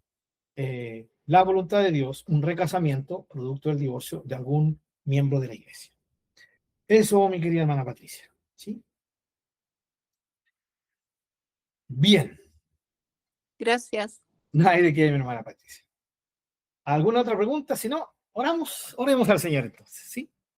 la voluntad de Dios un recasamiento producto del divorcio de algún miembro de la iglesia. Eso, mi querida hermana Patricia. ¿Sí? Bien. Gracias. No hay de qué, mi hermana Patricia. ¿Alguna otra pregunta? Si no, oremos al Señor entonces, ¿sí?